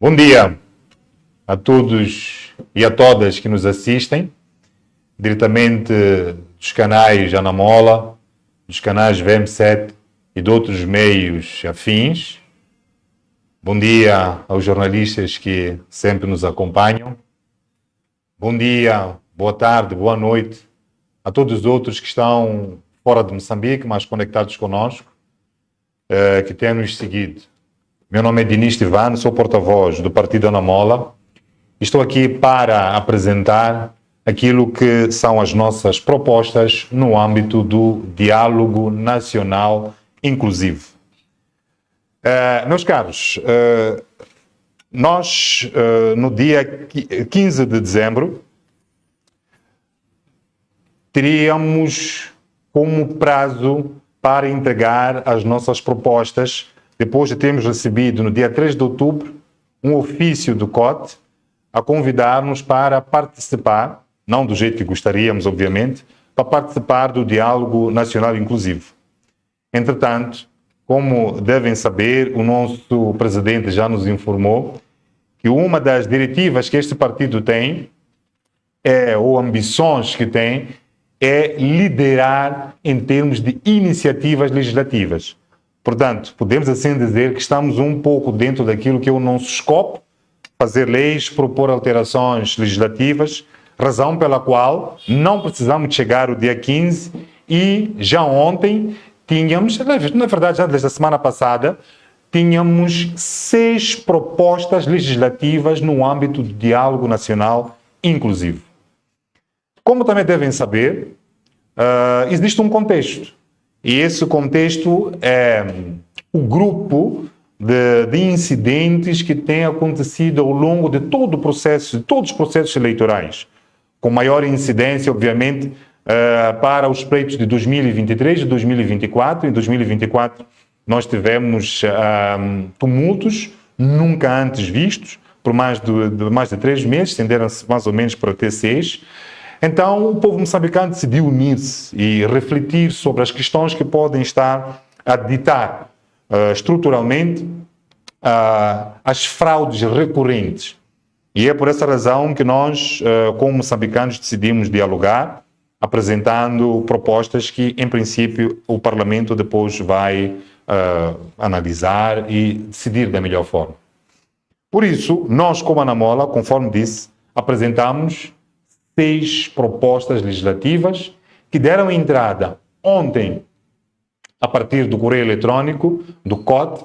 Bom dia a todos e a todas que nos assistem, diretamente dos canais Anamola, dos canais VM7 e de outros meios afins. Bom dia aos jornalistas que sempre nos acompanham. Bom dia, boa tarde, boa noite a todos os outros que estão fora de Moçambique, mas conectados conosco, que têm nos seguido. Meu nome é Diniz Tivano, sou porta-voz do Partido Anamola. Estou aqui para apresentar aquilo que são as nossas propostas no âmbito do diálogo nacional inclusivo. Meus caros, nós no dia 15 de dezembro teríamos como prazo para entregar as nossas propostas, depois de termos recebido no dia 3 de outubro um ofício do COT a convidar-nos para participar, não do jeito que gostaríamos, obviamente, para participar do diálogo nacional inclusivo. Entretanto, como devem saber, o nosso presidente já nos informou que uma das diretivas que este partido tem, ou ambições que tem, é liderar em termos de iniciativas legislativas. Portanto, podemos assim dizer que estamos um pouco dentro daquilo que é o nosso escopo, fazer leis, propor alterações legislativas, razão pela qual não precisamos chegar ao dia 15 e já ontem tínhamos, na verdade já desde a semana passada, tínhamos 6 propostas legislativas no âmbito do diálogo nacional inclusivo. Como também devem saber, existe um contexto. E esse contexto é o grupo de incidentes que tem acontecido ao longo de todo o processo, de todos os processos eleitorais, com maior incidência, obviamente, para os pleitos de 2023 e 2024. Em 2024 nós tivemos tumultos nunca antes vistos, por mais de 3 meses, estenderam-se mais ou menos para até 6. Então, o povo moçambicano decidiu unir-se e refletir sobre as questões que podem estar a ditar estruturalmente as fraudes recorrentes. E é por essa razão que nós, como moçambicanos, decidimos dialogar, apresentando propostas que, em princípio, o Parlamento depois vai analisar e decidir da melhor forma. Por isso, nós, como Anamola, conforme disse, apresentamos 6 propostas legislativas que deram entrada ontem a partir do correio eletrónico do COT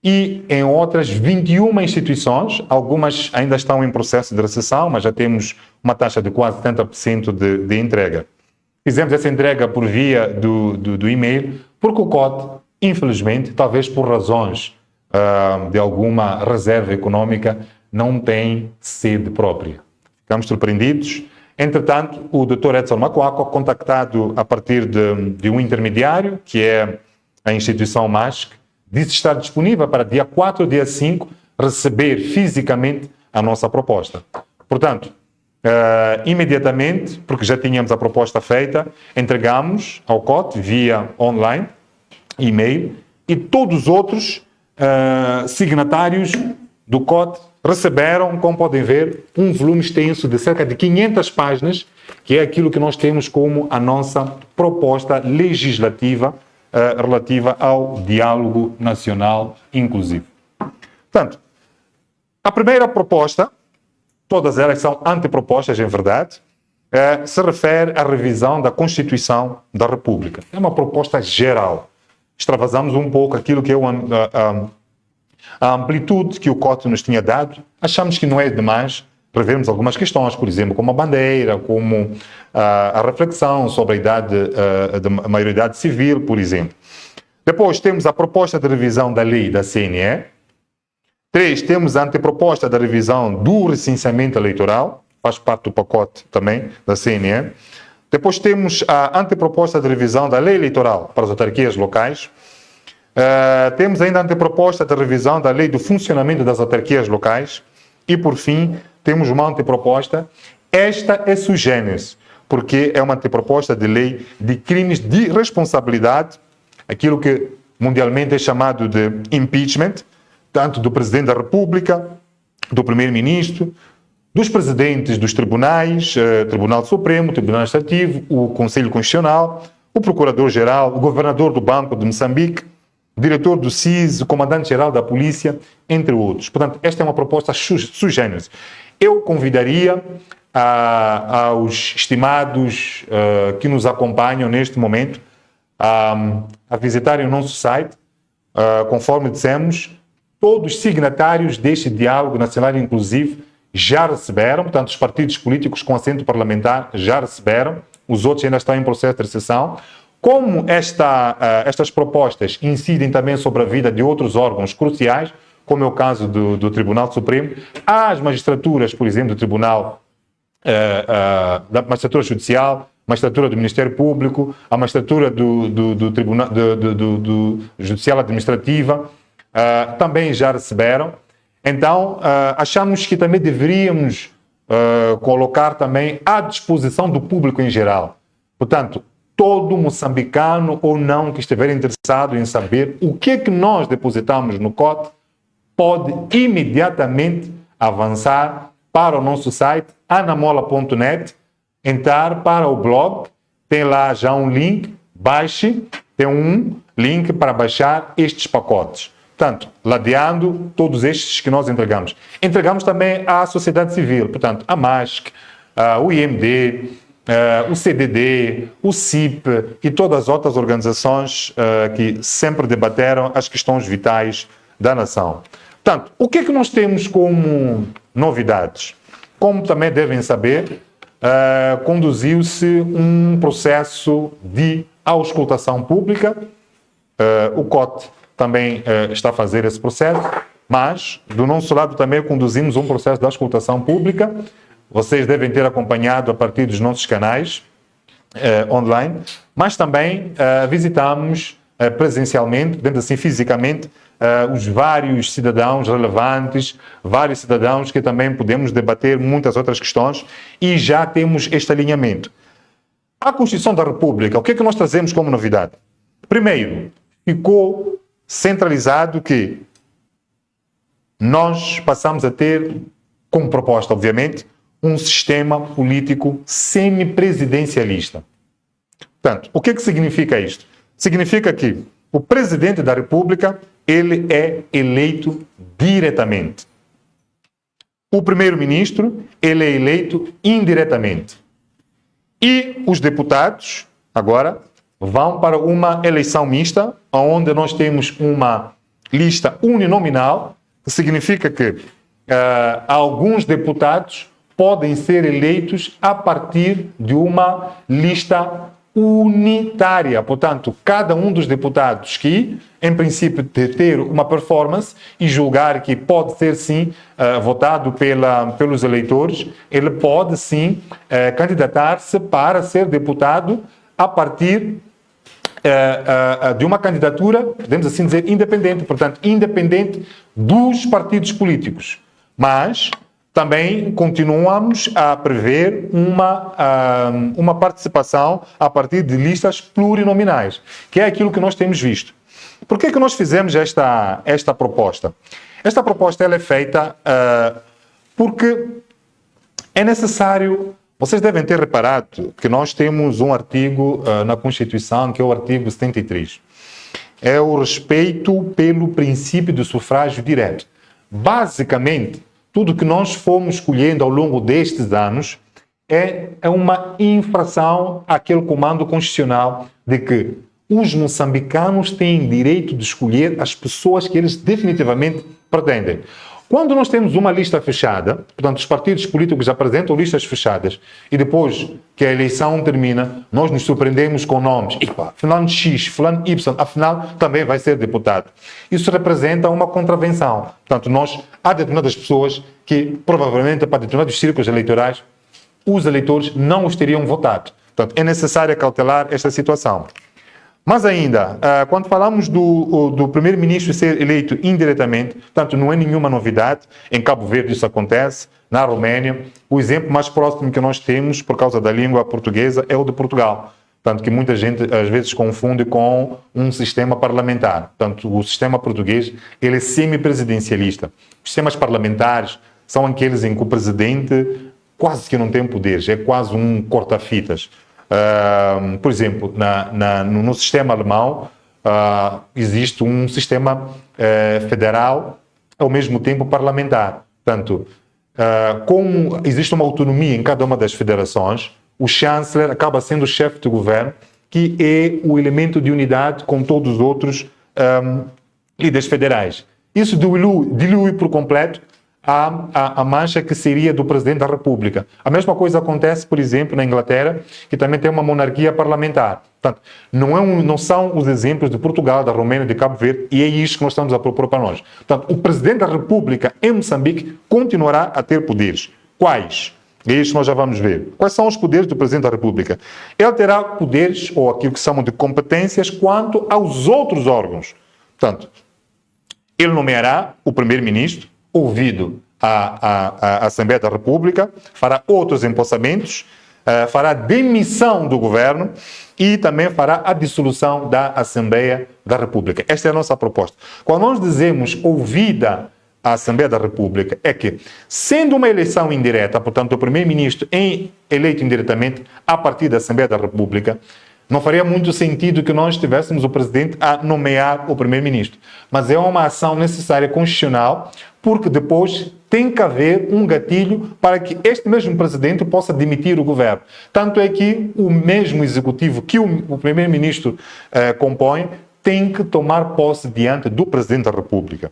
e em outras 21 instituições. Algumas ainda estão em processo de recessão, mas já temos uma taxa de quase 70% de entrega. Fizemos essa entrega por via do e-mail, porque o COT, infelizmente, talvez por razões de alguma reserva econômica, não tem sede própria. Ficamos surpreendidos. Entretanto, o Dr. Edson Macuaco, contactado a partir de um intermediário, que é a instituição MASC, disse estar disponível para dia 4 ou dia 5 receber fisicamente a nossa proposta. Portanto, imediatamente, porque já tínhamos a proposta feita, entregamos ao COT via online, e-mail, e todos os outros signatários do COT receberam, como podem ver, um volume extenso de cerca de 500 páginas, que é aquilo que nós temos como a nossa proposta legislativa relativa ao diálogo nacional inclusivo. Portanto, a primeira proposta, todas elas são antepropostas, em verdade, se refere à revisão da Constituição da República. É uma proposta geral. Extravasamos um pouco aquilo que é a amplitude que o COT nos tinha dado. Achamos que não é demais revermos algumas questões, por exemplo, como a bandeira, como a reflexão sobre a idade da maioridade civil, por exemplo. Depois temos a proposta de revisão da lei da CNE. 3, temos a anteproposta da revisão do recenseamento eleitoral, faz parte do pacote também da CNE. Depois temos a anteproposta de revisão da lei eleitoral para as autarquias locais. Temos ainda a anteproposta de revisão da lei do funcionamento das autarquias locais e, por fim, temos uma anteproposta. Esta é sui generis, porque é uma anteproposta de lei de crimes de responsabilidade, aquilo que mundialmente é chamado de impeachment, tanto do Presidente da República, do primeiro-ministro, dos presidentes dos tribunais, Tribunal Supremo, Tribunal Administrativo, o Conselho Constitucional, o Procurador-Geral, o Governador do Banco de Moçambique, o Diretor do CIS, o Comandante-Geral da Polícia, entre outros. Portanto, esta é uma proposta sui generis. Eu convidaria aos estimados que nos acompanham neste momento a visitarem o nosso site. Conforme dissemos, todos os signatários deste diálogo nacional inclusivo já receberam, portanto, os partidos políticos com assento parlamentar já receberam, os outros ainda estão em processo de recepção. Como estas propostas incidem também sobre a vida de outros órgãos cruciais, como é o caso do Tribunal Supremo, as magistraturas, por exemplo, do Tribunal da Magistratura Judicial, magistratura do Ministério Público, a magistratura do Tribunal do Judicial Administrativa, também já receberam. Então, achamos que também deveríamos colocar também à disposição do público em geral. Portanto, todo moçambicano ou não que estiver interessado em saber o que é que nós depositamos no COT pode imediatamente avançar para o nosso site anamola.net, entrar para o blog, tem lá já um link, baixe, tem um link para baixar estes pacotes. Portanto, ladeando todos estes que nós entregamos. Entregamos também à sociedade civil, portanto, a MASC, o IMD, o CDD, o CIP e todas as outras organizações que sempre debateram as questões vitais da nação. Portanto, o que é que nós temos como novidades? Como também devem saber, conduziu-se um processo de auscultação pública. O COT também está a fazer esse processo, mas do nosso lado também conduzimos um processo de auscultação pública. Vocês devem ter acompanhado a partir dos nossos canais online, mas também visitamos presencialmente, dentro assim fisicamente, os vários cidadãos relevantes, vários cidadãos que também podemos debater muitas outras questões e já temos este alinhamento. A Constituição da República, o que é que nós trazemos como novidade? Primeiro, ficou centralizado que nós passamos a ter, como proposta, obviamente, um sistema político semipresidencialista. Portanto, o que é que significa isto? Significa que o presidente da República, ele é eleito diretamente. O primeiro-ministro, ele é eleito indiretamente. E os deputados, agora, vão para uma eleição mista, onde nós temos uma lista uninominal, que significa que alguns deputados podem ser eleitos a partir de uma lista unitária. Portanto, cada um dos deputados que, em princípio, ter uma performance e julgar que pode ser, sim, votado pelos eleitores, ele pode, sim, candidatar-se para ser deputado a partir de uma candidatura, podemos assim dizer, independente. Portanto, independente dos partidos políticos. Mas também continuamos a prever uma participação a partir de listas plurinominais, que é aquilo que nós temos visto. Por que é que nós fizemos esta proposta? Esta proposta ela é feita porque é necessário. Vocês devem ter reparado que nós temos um artigo na Constituição, que é o artigo 73. É o respeito pelo princípio do sufrágio direto. Basicamente, tudo que nós fomos escolhendo ao longo destes anos é uma infração àquele comando constitucional de que os moçambicanos têm direito de escolher as pessoas que eles definitivamente pretendem. Quando nós temos uma lista fechada, portanto, os partidos políticos apresentam listas fechadas e depois que a eleição termina, nós nos surpreendemos com nomes. Fulano X, fulano Y, afinal, também vai ser deputado. Isso representa uma contravenção. Portanto, há determinadas pessoas que, provavelmente, para determinados círculos eleitorais, os eleitores não os teriam votado. Portanto, é necessário cautelar esta situação. Mas ainda, quando falamos do primeiro-ministro ser eleito indiretamente, portanto, não é nenhuma novidade. Em Cabo Verde isso acontece, na Roménia. O exemplo mais próximo que nós temos, por causa da língua portuguesa, é o de Portugal. Portanto, que muita gente às vezes confunde com um sistema parlamentar. Portanto, o sistema português ele é semipresidencialista. Os sistemas parlamentares são aqueles em que o presidente quase que não tem poderes, é quase um corta-fitas. Por exemplo, no sistema alemão existe um sistema federal, ao mesmo tempo parlamentar. Portanto, como existe uma autonomia em cada uma das federações, o chanceler acaba sendo o chefe de governo, que é o elemento de unidade com todos os outros líderes federais. Isso dilui por completo a mancha que seria do Presidente da República. A mesma coisa acontece, por exemplo, na Inglaterra, que também tem uma monarquia parlamentar. Portanto, não são os exemplos de Portugal, da Romênia, de Cabo Verde, e é isto que nós estamos a propor para nós. Portanto, o Presidente da República em Moçambique continuará a ter poderes. Quais? É isso que nós já vamos ver. Quais são os poderes do Presidente da República? Ele terá poderes, ou aquilo que chamam de competências, quanto aos outros órgãos. Portanto, ele nomeará o Primeiro-Ministro, ouvido a Assembleia da República, fará outros empossamentos, fará demissão do governo e também fará a dissolução da Assembleia da República. Esta é a nossa proposta. Quando nós dizemos ouvida a Assembleia da República, é que, sendo uma eleição indireta, portanto, o Primeiro-Ministro é eleito indiretamente a partir da Assembleia da República, não faria muito sentido que nós tivéssemos o Presidente a nomear o Primeiro-Ministro. Mas é uma ação necessária constitucional, porque depois tem que haver um gatilho para que este mesmo Presidente possa demitir o governo. Tanto é que o mesmo Executivo que o Primeiro-Ministro compõe tem que tomar posse diante do Presidente da República.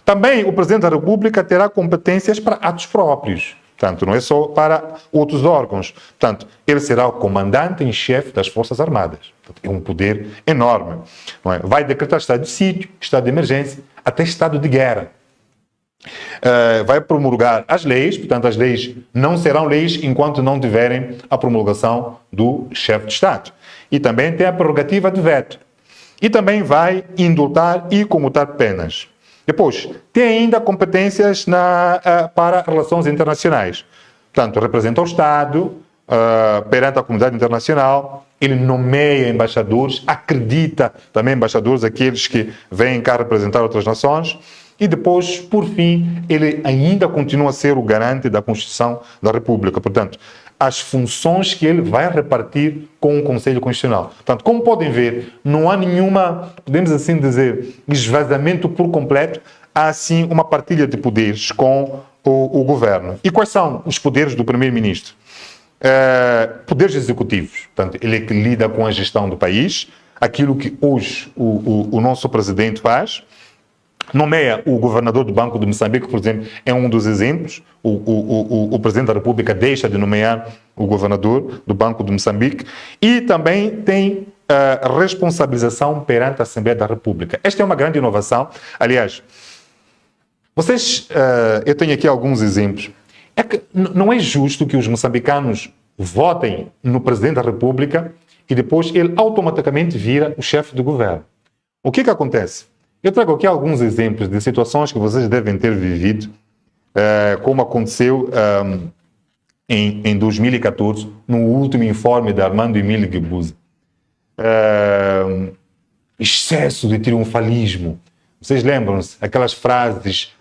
Também o Presidente da República terá competências para atos próprios. Portanto, não é só para outros órgãos. Portanto, ele será o comandante em chefe das Forças Armadas. Portanto, é um poder enorme. Não é? Vai decretar estado de sítio, estado de emergência, até estado de guerra. Vai promulgar as leis, portanto, as leis não serão leis enquanto não tiverem a promulgação do chefe de Estado. E também tem a prerrogativa de veto. E também vai indultar e comutar penas. Depois, tem ainda competências para relações internacionais. Portanto, representa o Estado perante a comunidade internacional, ele nomeia embaixadores, acredita também embaixadores, aqueles que vêm cá representar outras nações, e depois, por fim, ele ainda continua a ser o garante da Constituição da República. Portanto, as funções que ele vai repartir com o Conselho Constitucional. Portanto, como podem ver, não há nenhuma, podemos assim dizer, esvaziamento por completo, há sim uma partilha de poderes com o governo. E quais são os poderes do Primeiro-Ministro? Poderes executivos. Portanto, ele é que lida com a gestão do país, aquilo que hoje o nosso Presidente faz. Nomeia o governador do Banco de Moçambique, por exemplo, é um dos exemplos. O Presidente da República deixa de nomear o governador do Banco de Moçambique e também tem responsabilização perante a Assembleia da República. Esta é uma grande inovação. Aliás, eu tenho aqui alguns exemplos. É que não é justo que os moçambicanos votem no Presidente da República e depois ele automaticamente vira o chefe do governo. O que acontece? Eu trago aqui alguns exemplos de situações que vocês devem ter vivido, como aconteceu em 2014, no último informe de Armando Emílio Guebuza. Excesso de triunfalismo. Vocês lembram-se? Aquelas frases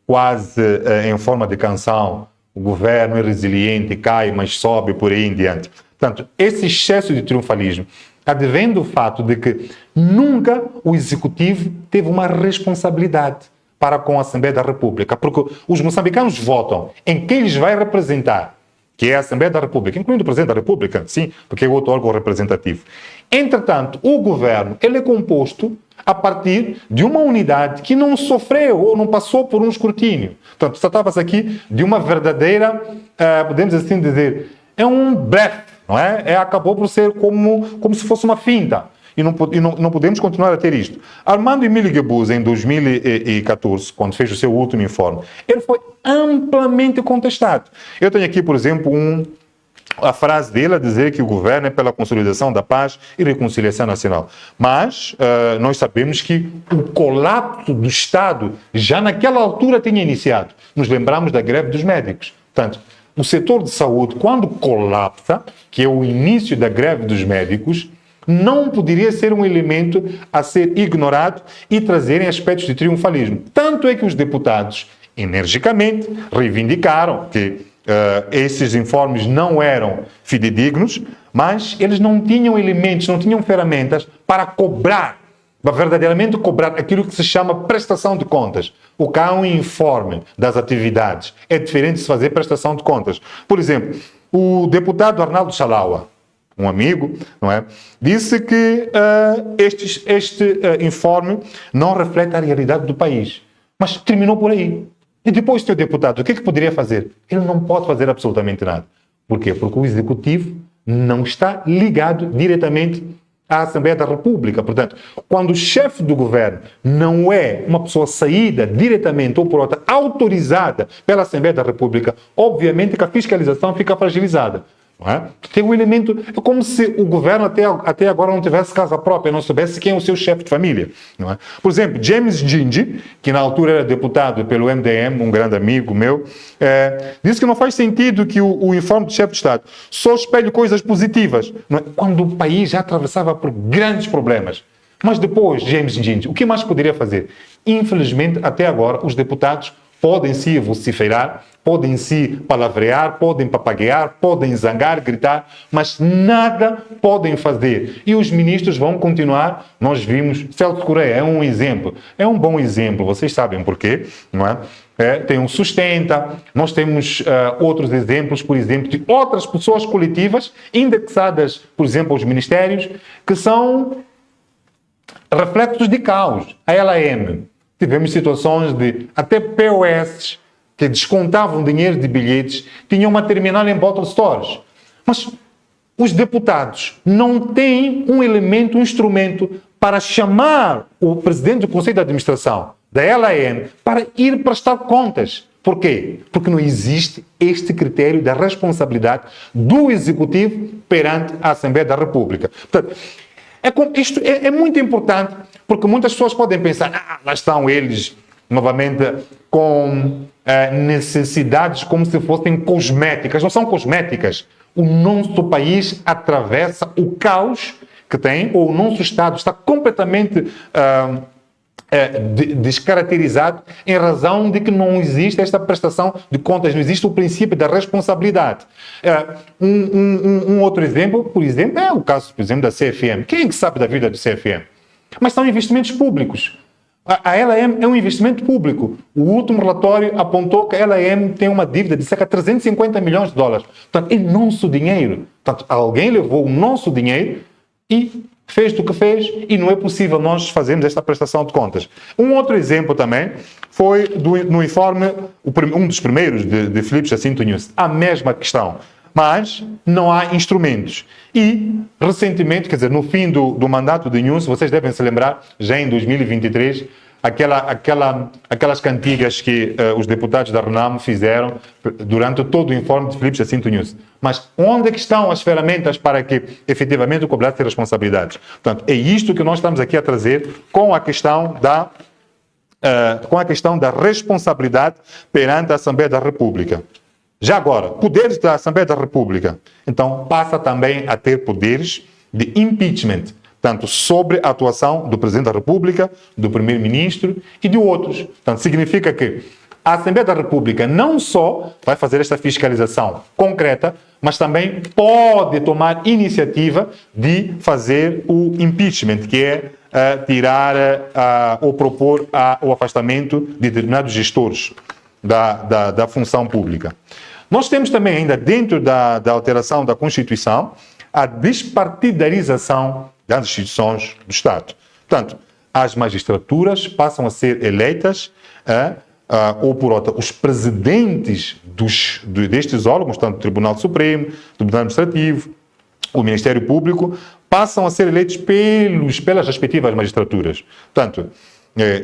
quase em forma de canção. O governo é resiliente, cai, mas sobe, por aí em diante. Portanto, esse excesso de triunfalismo advém do fato de que nunca o Executivo teve uma responsabilidade para com a Assembleia da República, porque os moçambicanos votam em quem eles vai representar, que é a Assembleia da República, incluindo o Presidente da República, sim, porque é outro órgão representativo. Entretanto, o governo ele é composto a partir de uma unidade que não sofreu ou não passou por um escrutínio. Portanto, tratava-se aqui de uma verdadeira, podemos assim dizer, é um blefe. Não é? Acabou por ser como se fosse uma finta. E não podemos continuar a ter isto. Armando Emílio Guebuza, em 2014, quando fez o seu último informe, ele foi amplamente contestado. Eu tenho aqui, por exemplo, a frase dele a dizer que o governo é pela consolidação da paz e reconciliação nacional. Mas nós sabemos que o colapso do Estado já naquela altura tinha iniciado. Nos lembramos da greve dos médicos. Portanto, o setor de saúde, quando colapsa, que é o início da greve dos médicos, não poderia ser um elemento a ser ignorado e trazerem aspectos de triunfalismo. Tanto é que os deputados energicamente, reivindicaram que esses informes não eram fidedignos, mas eles não tinham elementos, não tinham ferramentas para cobrar, para verdadeiramente cobrar aquilo que se chama prestação de contas. O que há um informe das atividades é diferente de se fazer prestação de contas. Por exemplo, o deputado Arnaldo Chalaua, um amigo, não é, disse que este informe não reflete a realidade do país. Mas terminou por aí. E depois o teu deputado, o que é que poderia fazer? Ele não pode fazer absolutamente nada. Por quê? Porque o Executivo não está ligado diretamente à Assembleia da República. Portanto, quando o chefe do governo não é uma pessoa saída diretamente ou por outra, autorizada pela Assembleia da República, obviamente que a fiscalização fica fragilizada. Não é? Tem um elemento, é como se o governo até agora não tivesse casa própria, não soubesse quem é o seu chefe de família. Não é? Por exemplo, James Gingi, que na altura era deputado pelo MDM, um grande amigo meu, disse que não faz sentido que o informe do chefe de Estado só espelhe coisas positivas, não é? Quando o país já atravessava por grandes problemas. Mas depois, James Gingi, o que mais poderia fazer? Infelizmente, até agora, os deputados podem se vociferar, podem se palavrear, podem papaguear, podem zangar, gritar, mas nada podem fazer. E os ministros vão continuar. Nós vimos, Celso Correia é um exemplo, é um bom exemplo, vocês sabem porquê, não é? Tem um Sustenta, nós temos outros exemplos, por exemplo, de outras pessoas coletivas indexadas, por exemplo, aos ministérios, que são reflexos de caos. A LAM. Tivemos situações de até POS que descontavam dinheiro de bilhetes, tinham uma terminal em bottle stores. Mas os deputados não têm um elemento, um instrumento para chamar o presidente do Conselho de Administração da LAM para ir prestar contas. Por quê? Porque não existe este critério da responsabilidade do Executivo perante a Assembleia da República. Portanto, isto é muito importante, porque muitas pessoas podem pensar, lá estão eles, novamente, com necessidades como se fossem cosméticas. Não são cosméticas. O nosso país atravessa o caos que tem, ou o nosso Estado está completamente descaracterizado em razão de que não existe esta prestação de contas, não existe o princípio da responsabilidade. Um outro exemplo, por exemplo, é o caso, por exemplo, da CFM. Quem é que sabe da vida do CFM? Mas são investimentos públicos. A LAM é um investimento público. O último relatório apontou que a LAM tem uma dívida de cerca de 350 milhões de dólares. Portanto, é nosso dinheiro. Portanto, alguém levou o nosso dinheiro e fez do que fez, e não é possível nós fazermos esta prestação de contas. Um outro exemplo também foi no informe, um dos primeiros de Filipe Jacinto Nunes, a mesma questão, mas não há instrumentos. E, recentemente, quer dizer, no fim do mandato de Nunes, vocês devem se lembrar, já em 2023, aquelas cantigas que os deputados da Renamo fizeram durante todo o informe de Filipe Jacinto Nunes. Mas onde é que estão as ferramentas para que efetivamente o cobrado tenha responsabilidades? Portanto, é isto que nós estamos aqui a trazer com a questão da responsabilidade perante a Assembleia da República. Já agora, poderes da Assembleia da República, então passa também a ter poderes de impeachment, tanto sobre a atuação do Presidente da República, do Primeiro-Ministro e de outros. Portanto, significa que a Assembleia da República não só vai fazer esta fiscalização concreta, mas também pode tomar iniciativa de fazer o impeachment, que é tirar ou propor o afastamento de determinados gestores da função pública. Nós temos também ainda, dentro da alteração da Constituição, a despartidarização das instituições do Estado. Portanto, as magistraturas passam a ser eleitas, ou por outra, os presidentes destes órgãos, tanto do Tribunal Supremo, do Tribunal Administrativo, o Ministério Público, passam a ser eleitos pelas respectivas magistraturas. Portanto,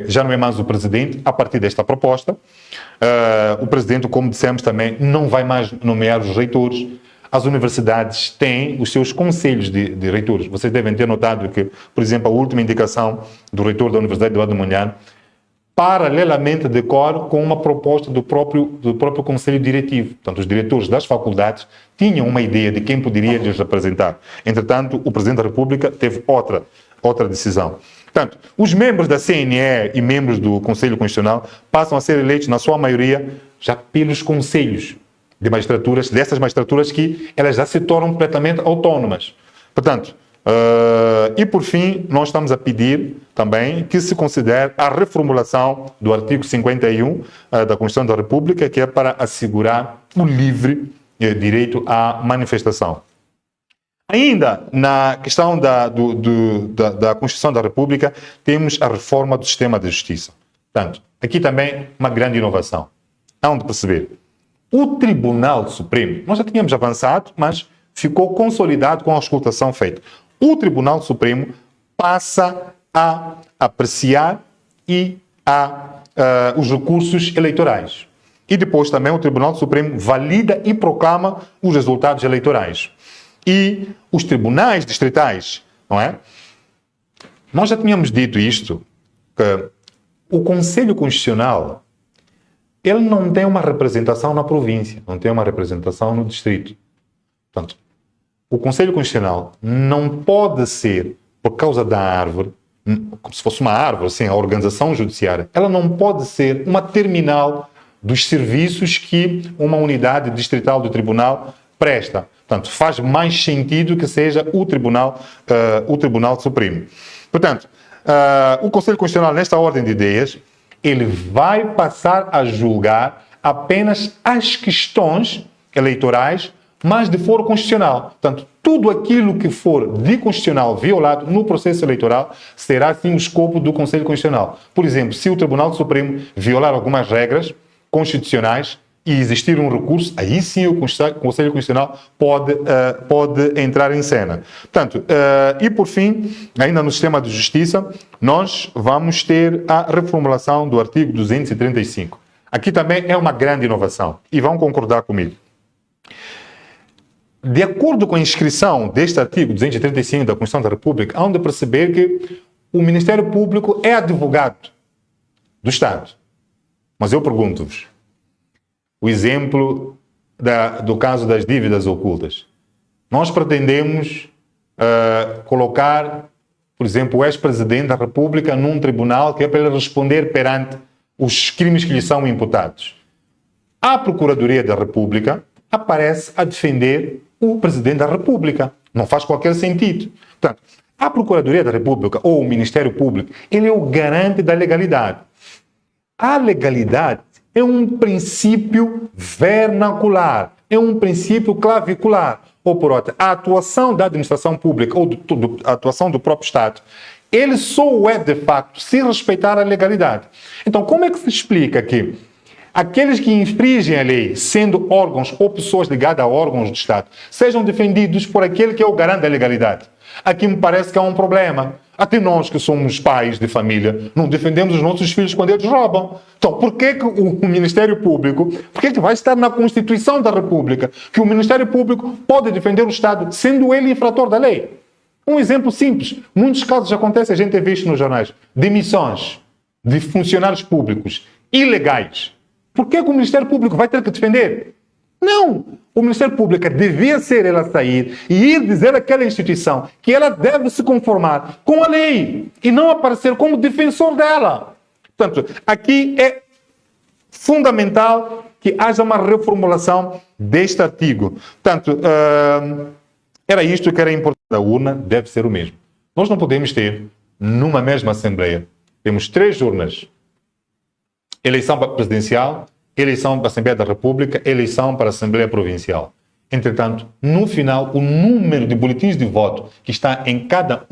já não é mais o presidente, a partir desta proposta. O presidente, como dissemos também, não vai mais nomear os reitores. As universidades têm os seus conselhos de reitores. Vocês devem ter notado que, por exemplo, a última indicação do reitor da Universidade de Eduardo Mondlane, paralelamente decorre com uma proposta do próprio Conselho Diretivo. Portanto, os diretores das faculdades tinham uma ideia de quem poderia lhes representar. Entretanto, o Presidente da República teve outra decisão. Portanto, os membros da CNE e membros do Conselho Constitucional passam a ser eleitos, na sua maioria, já pelos conselhos de magistraturas, dessas magistraturas que elas já se tornam completamente autónomas. Portanto, e por fim, nós estamos a pedir também que se considere a reformulação do artigo 51 da Constituição da República, que é para assegurar o livre direito à manifestação. Ainda na questão da Constituição da República, temos a reforma do sistema de justiça. Portanto, aqui também uma grande inovação. Há onde perceber. O Tribunal Supremo, nós já tínhamos avançado, mas ficou consolidado com a auscultação feita. O Tribunal Supremo passa a apreciar os recursos eleitorais. E depois também o Tribunal Supremo valida e proclama os resultados eleitorais. E os tribunais distritais, não é? Nós já tínhamos dito isto, que o Conselho Constitucional, ele não tem uma representação na província, não tem uma representação no distrito. Portanto, o Conselho Constitucional não pode ser, por causa da árvore, como se fosse uma árvore, assim, a organização judiciária, ela não pode ser uma terminal dos serviços que uma unidade distrital do tribunal presta. Portanto, faz mais sentido que seja o Tribunal Supremo. Portanto, o Conselho Constitucional, nesta ordem de ideias, ele vai passar a julgar apenas as questões eleitorais, mas de foro constitucional. Portanto, tudo aquilo que for de constitucional violado no processo eleitoral será, sim, o escopo do Conselho Constitucional. Por exemplo, se o Tribunal Supremo violar algumas regras constitucionais e existir um recurso, aí sim o Conselho Constitucional pode entrar em cena. Portanto, e por fim, ainda no sistema de justiça, nós vamos ter a reformulação do artigo 235. Aqui também é uma grande inovação, e vão concordar comigo. De acordo com a inscrição deste artigo 235 da Constituição da República, há de perceber que o Ministério Público é advogado do Estado. Mas eu pergunto-vos, o exemplo do caso das dívidas ocultas. Nós pretendemos colocar, por exemplo, o ex-presidente da República num tribunal que é para ele responder perante os crimes que lhe são imputados. A Procuradoria da República aparece a defender o Presidente da República. Não faz qualquer sentido. Portanto, a Procuradoria da República ou o Ministério Público, ele é o garante da legalidade. A legalidade é um princípio vernacular, é um princípio clavicular. Ou por outra, a atuação da administração pública ou a atuação do próprio Estado, ele só é de facto se respeitar a legalidade. Então, como é que se explica que aqueles que infringem a lei, sendo órgãos ou pessoas ligadas a órgãos do Estado, sejam defendidos por aquele que é o garante da legalidade? Aqui me parece que há um problema. Até nós que somos pais de família, não defendemos os nossos filhos quando eles roubam. Então, por que o Ministério Público, por que vai estar na Constituição da República que o Ministério Público pode defender o Estado, sendo ele infrator da lei? Um exemplo simples. Muitos casos acontecem, a gente tem visto nos jornais, demissões de funcionários públicos ilegais. Por que o Ministério Público vai ter que defender? Não! O Ministério Público devia ser ela sair e ir dizer àquela instituição que ela deve se conformar com a lei e não aparecer como defensor dela. Portanto, aqui é fundamental que haja uma reformulação deste artigo. Portanto, era isto que era importante. A urna deve ser o mesmo. Nós não podemos ter, numa mesma Assembleia, temos 3 urnas. Eleição presidencial, eleição para a Assembleia da República, eleição para a Assembleia Provincial. Entretanto, no final, o número de boletins de voto que está em cada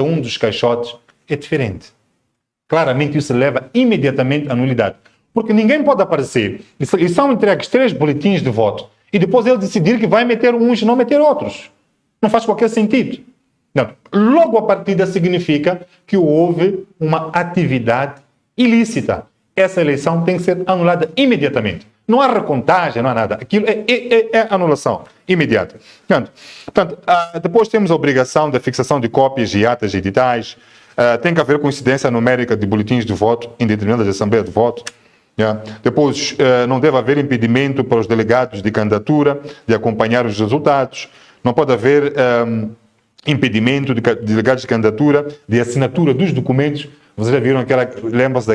um dos caixotes é diferente. Claramente, isso leva imediatamente à nulidade. Porque ninguém pode aparecer e são entregues 3 boletins de voto e depois ele decidir que vai meter uns e não meter outros. Não faz qualquer sentido. Não. Logo a partida significa que houve uma atividade ilícita. Essa eleição tem que ser anulada imediatamente. Não há recontagem, não há nada. Aquilo é anulação imediata. Portanto, depois temos a obrigação da fixação de cópias de atas editais. Tem que haver coincidência numérica de boletins de voto em determinadas assembleias de voto. Depois, não deve haver impedimento para os delegados de candidatura de acompanhar os resultados. Não pode haver impedimento de delegados de candidatura, de assinatura dos documentos. Vocês já viram lembram-se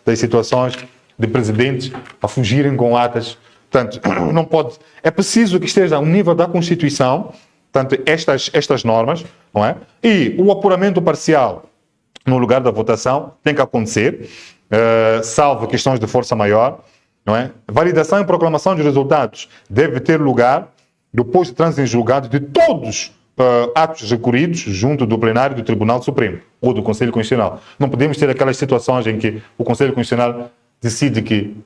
das situações de presidentes a fugirem com atas. Portanto, não pode, é preciso que esteja ao nível da Constituição, portanto, estas normas, não é? E o apuramento parcial no lugar da votação tem que acontecer, salvo questões de força maior, não é? Validação e proclamação de resultados deve ter lugar depois de trânsito em julgado de todos atos recorridos junto do plenário do Tribunal Supremo ou do Conselho Constitucional. Não podemos ter aquelas situações em que o Conselho Constitucional decide que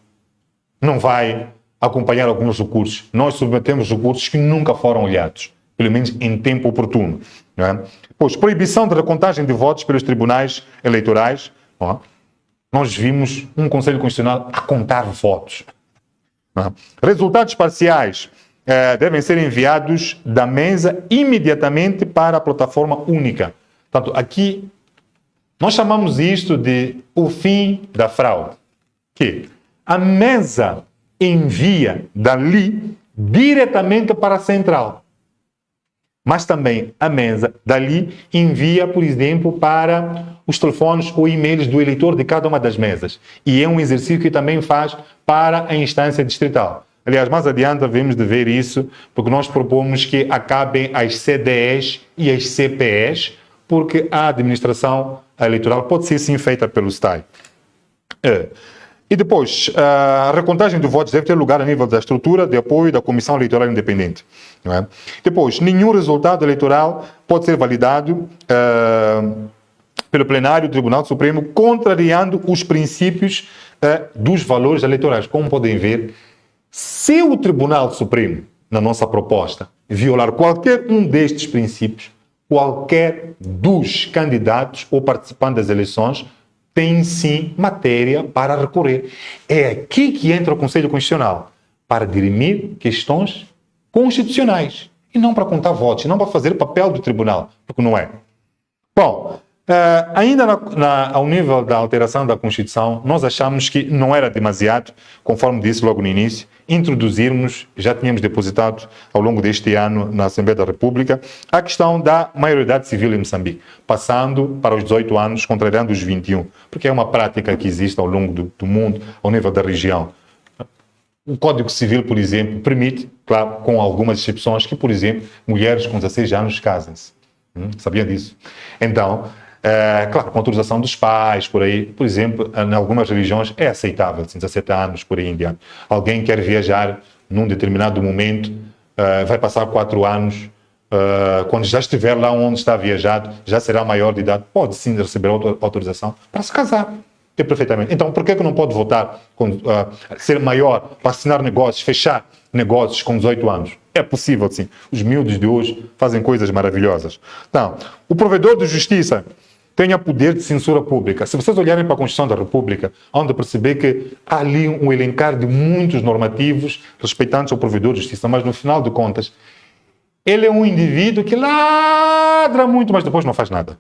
não vai acompanhar alguns recursos. Nós submetemos recursos que nunca foram olhados, pelo menos em tempo oportuno. Não é? Pois, proibição de recontagem de votos pelos tribunais eleitorais. Não é? Nós vimos um Conselho Constitucional a contar votos. Não é? Resultados parciais devem ser enviados da mesa imediatamente para a plataforma única. Portanto, aqui nós chamamos isto de o fim da fraude. Que a mesa envia dali diretamente para a central. Mas também a mesa dali envia, por exemplo, para os telefones ou e-mails do eleitor de cada uma das mesas. E é um exercício que também faz para a instância distrital. Aliás, mais adiante havemos de ver isso, porque nós propomos que acabem as CDEs e as CPEs, porque a administração eleitoral pode ser sim feita pelo STAI. E depois, a recontagem de votos deve ter lugar a nível da estrutura de apoio da Comissão Eleitoral Independente. Não é? Depois, nenhum resultado eleitoral pode ser validado pelo plenário do Tribunal Supremo, contrariando os princípios dos valores eleitorais. Como podem ver, se o Tribunal Supremo, na nossa proposta, violar qualquer um destes princípios, qualquer dos candidatos ou participantes das eleições tem sim matéria para recorrer. É aqui que entra o Conselho Constitucional, para dirimir questões constitucionais, e não para contar votos, e não para fazer o papel do tribunal, porque não é. Bom, ainda ao nível da alteração da Constituição, nós achamos que não era demasiado, conforme disse logo no início, introduzirmos, já tínhamos depositado ao longo deste ano na Assembleia da República, a questão da maioridade civil em Moçambique, passando para os 18 anos, contrariando os 21, porque é uma prática que existe ao longo do mundo, ao nível da região. O Código Civil, por exemplo, permite, claro, com algumas exceções, que, por exemplo, mulheres com 16 anos casem-se. Sabiam disso? Então, claro, com autorização dos pais, por aí, por exemplo, em algumas religiões é aceitável, assim, 17 anos, por aí em diante. Alguém quer viajar num determinado momento, vai passar 4 anos, quando já estiver lá onde está viajado, já será maior de idade, pode sim receber autorização para se casar. É perfeitamente. Então, por que não pode votar, ser maior, para assinar negócios, fechar negócios com 18 anos? É possível, sim. Os miúdos de hoje fazem coisas maravilhosas. Então, o provedor de justiça tenha poder de censura pública. Se vocês olharem para a Constituição da República, onde perceber que há ali um elencar de muitos normativos respeitantes ao provedor de justiça, mas no final de contas, ele é um indivíduo que ladra muito, mas depois não faz nada.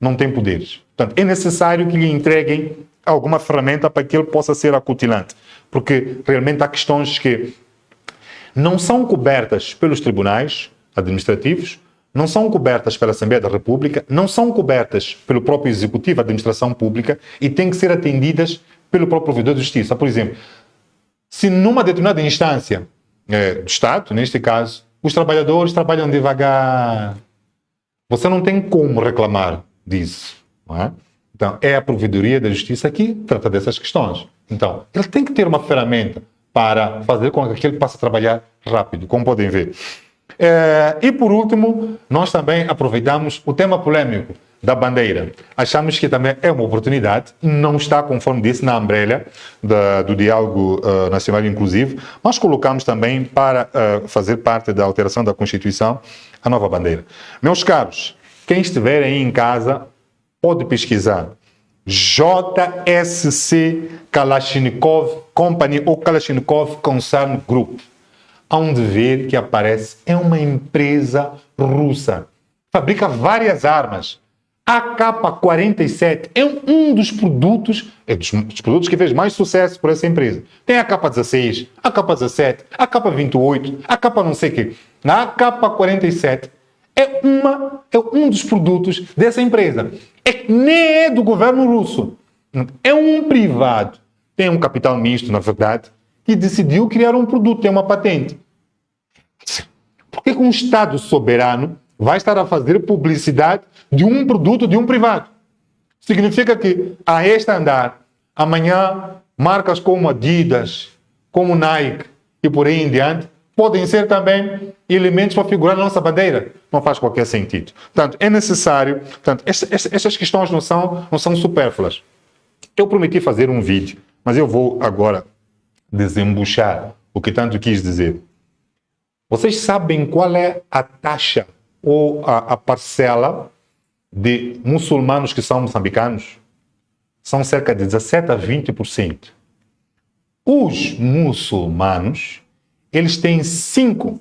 Não tem poderes. Portanto, é necessário que lhe entreguem alguma ferramenta para que ele possa ser acutilante. Porque realmente há questões que não são cobertas pelos tribunais administrativos, não são cobertas pela Assembleia da República, não são cobertas pelo próprio Executivo, a administração pública, e têm que ser atendidas pelo próprio provedor de justiça. Por exemplo, se numa determinada instância do Estado, neste caso, os trabalhadores trabalham devagar, você não tem como reclamar disso, não é? Então, é a Provedoria da Justiça que trata dessas questões. Então, ele tem que ter uma ferramenta para fazer com que aquele passe a trabalhar rápido, como podem ver. E, por último, nós também aproveitamos o tema polêmico da bandeira. Achamos que também é uma oportunidade, não está, conforme disse, na umbrella do Diálogo Nacional Inclusivo, mas colocamos também para fazer parte da alteração da Constituição a nova bandeira. Meus caros, quem estiver aí em casa pode pesquisar JSC Kalashnikov Company ou Kalashnikov Concern Group. Onde ver que aparece é uma empresa russa. Fabrica várias armas. A AK-47 é um dos produtos, dos produtos que fez mais sucesso por essa empresa. Tem a AK-16, a AK-17, a AK-28, a AK não sei o quê. A AK-47 é um dos produtos dessa empresa. Nem é do governo russo. É um privado. Tem um capital misto, na verdade, que decidiu criar um produto, tem uma patente. Por que um Estado soberano vai estar a fazer publicidade de um produto de um privado? Significa que a este andar, amanhã, marcas como Adidas, como Nike e por aí em diante, podem ser também elementos para figurar na nossa bandeira. Não faz qualquer sentido. Portanto, é necessário... Portanto, estas questões não são supérfluas. Eu prometi fazer um vídeo, mas eu vou agora desembuchar o que tanto quis dizer. Vocês sabem qual é a taxa ou a parcela de muçulmanos que são moçambicanos? São cerca de 17 a 20%. Os muçulmanos, eles têm são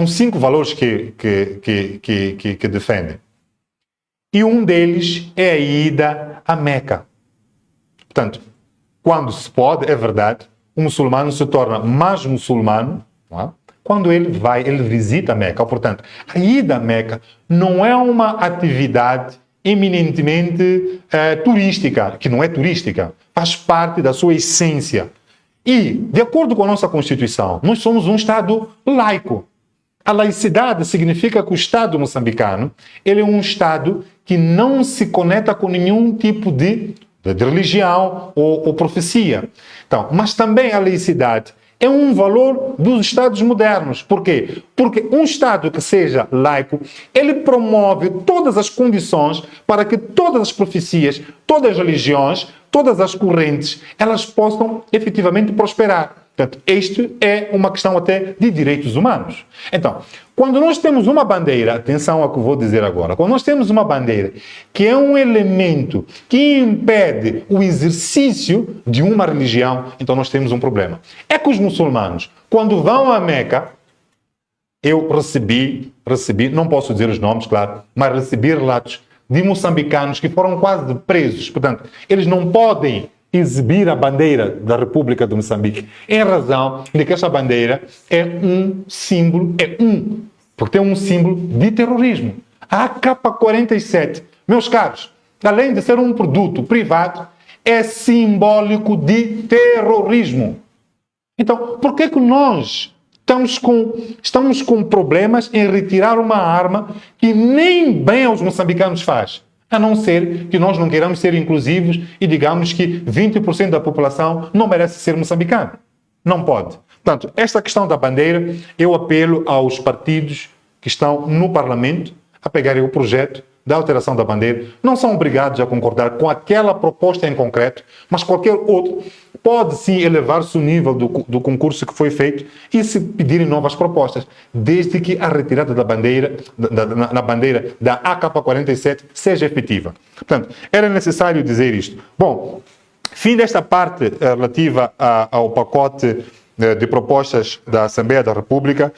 cinco valores que defendem. E um deles é a ida a Meca. Portanto, quando se pode, é verdade, o muçulmano se torna mais muçulmano, não é? Quando ele visita a Meca. Portanto, a ida a Meca não é uma atividade eminentemente turística, que não é turística, faz parte da sua essência. E, de acordo com a nossa Constituição, nós somos um Estado laico. A laicidade significa que o Estado moçambicano ele é um Estado que não se conecta com nenhum tipo de religião ou profecia. Então, mas também a laicidade é um valor dos Estados modernos. Por quê? Porque um Estado que seja laico, ele promove todas as condições para que todas as profecias, todas as religiões, todas as correntes, elas possam efetivamente prosperar. Portanto, isto é uma questão até de direitos humanos. Então, quando nós temos uma bandeira, atenção ao que eu vou dizer agora, quando nós temos uma bandeira que é um elemento que impede o exercício de uma religião, então nós temos um problema. É que os muçulmanos, quando vão a Meca, eu recebi, não posso dizer os nomes, claro, mas recebi relatos de moçambicanos que foram quase presos. Portanto, eles não podem exibir a bandeira da República de Moçambique em razão de que essa bandeira é um símbolo, porque tem um símbolo de terrorismo. A AK-47, meus caros, além de ser um produto privado, é simbólico de terrorismo. Então, por que nós estamos com problemas em retirar uma arma que nem bem aos moçambicanos faz? A não ser que nós não queiramos ser inclusivos e digamos que 20% da população não merece ser moçambicano. Não pode. Portanto, esta questão da bandeira, eu apelo aos partidos que estão no Parlamento a pegarem o projeto da alteração da bandeira. Não são obrigados a concordar com aquela proposta em concreto, mas qualquer outro pode sim elevar-se o nível do concurso que foi feito e se pedirem novas propostas, desde que a retirada da bandeira, na bandeira da AK-47 seja efetiva. Portanto, era necessário dizer isto. Bom, fim desta parte relativa ao pacote de propostas da Assembleia da República,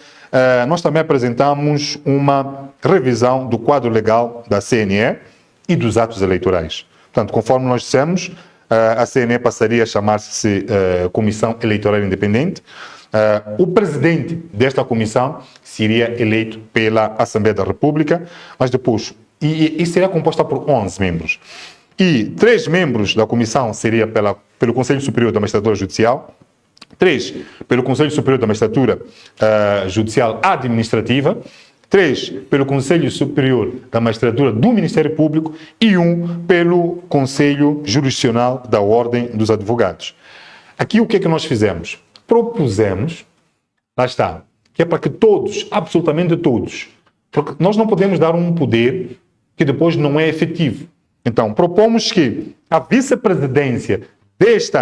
nós também apresentamos uma revisão do quadro legal da CNE e dos atos eleitorais. Portanto, conforme nós dissemos, a CNE passaria a chamar-se Comissão Eleitoral Independente. O presidente desta comissão seria eleito pela Assembleia da República, mas depois, e seria composta por 11 membros. E 3 membros da comissão seria pelo Conselho Superior da Magistratura Judicial, 3 pelo Conselho Superior da Magistratura Judicial Administrativa, 3 pelo Conselho Superior da Magistratura do Ministério Público e 1 pelo Conselho Jurisdicional da Ordem dos Advogados. Aqui o que é que nós fizemos? Propusemos, lá está, que é para que todos, absolutamente todos, porque nós não podemos dar um poder que depois não é efetivo. Então, propomos que a vice-presidência deste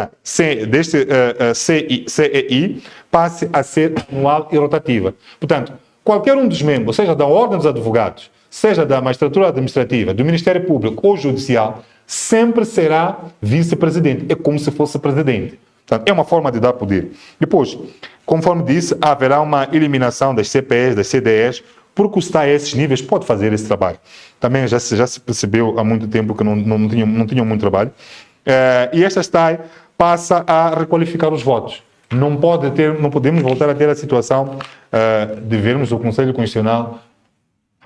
CEI passe a ser anual e rotativa. Portanto, qualquer um dos membros, seja da Ordem dos Advogados, seja da Magistratura Administrativa, do Ministério Público ou Judicial, sempre será vice-presidente. É como se fosse presidente. Portanto, é uma forma de dar poder. Depois, conforme disse, haverá uma eliminação das CPEs, das CDEs, porque o STA a esses níveis pode fazer esse trabalho. Também já se percebeu há muito tempo que não tinham muito trabalho. E esta STAI passa a requalificar os votos. Não podemos voltar a ter a situação de vermos o Conselho Constitucional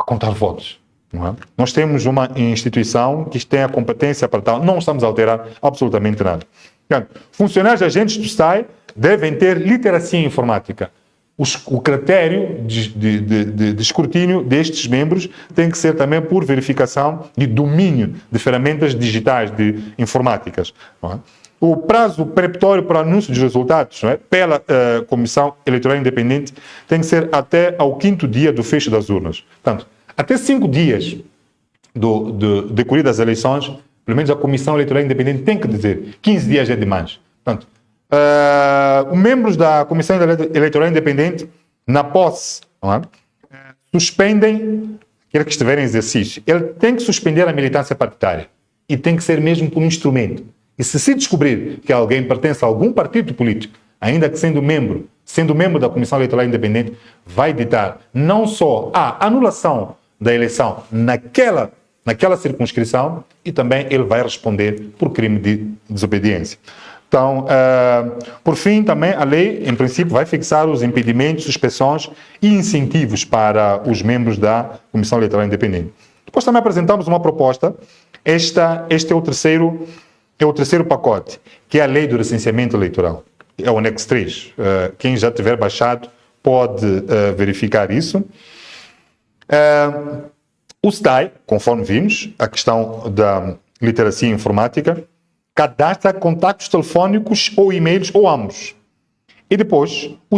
a contar votos. Não é? Nós temos uma instituição que tem a competência para tal, não estamos a alterar absolutamente nada. Portanto, funcionários e agentes do SAI devem ter literacia informática. O critério de escrutínio destes membros tem que ser também por verificação de domínio de ferramentas digitais de informáticas. Não é? O prazo precatório para anúncio dos resultados, não é? Pela Comissão Eleitoral Independente tem que ser até ao 5º dia do fecho das urnas. Portanto, até 5 dias do decorrer das eleições, pelo menos a Comissão Eleitoral Independente tem que dizer 15 dias é demais. Portanto, os membros da Comissão Eleitoral Independente, na posse, não é? Suspendem aquele que estiver em exercício. Ele tem que suspender a militância partidária e tem que ser mesmo por um instrumento. E se descobrir que alguém pertence a algum partido político, ainda que sendo membro da Comissão Eleitoral Independente, vai ditar não só a anulação da eleição naquela circunscrição e também ele vai responder por crime de desobediência. Então, por fim, também a lei, em princípio, vai fixar os impedimentos, suspensões e incentivos para os membros da Comissão Eleitoral Independente. Depois também apresentamos uma proposta, este é o terceiro pacote, que é a lei do recenseamento eleitoral. É o anexo 3. Quem já tiver baixado pode verificar isso. O STAI, conforme vimos, a questão da literacia informática, cadastra contactos telefónicos ou e-mails ou ambos. E depois, o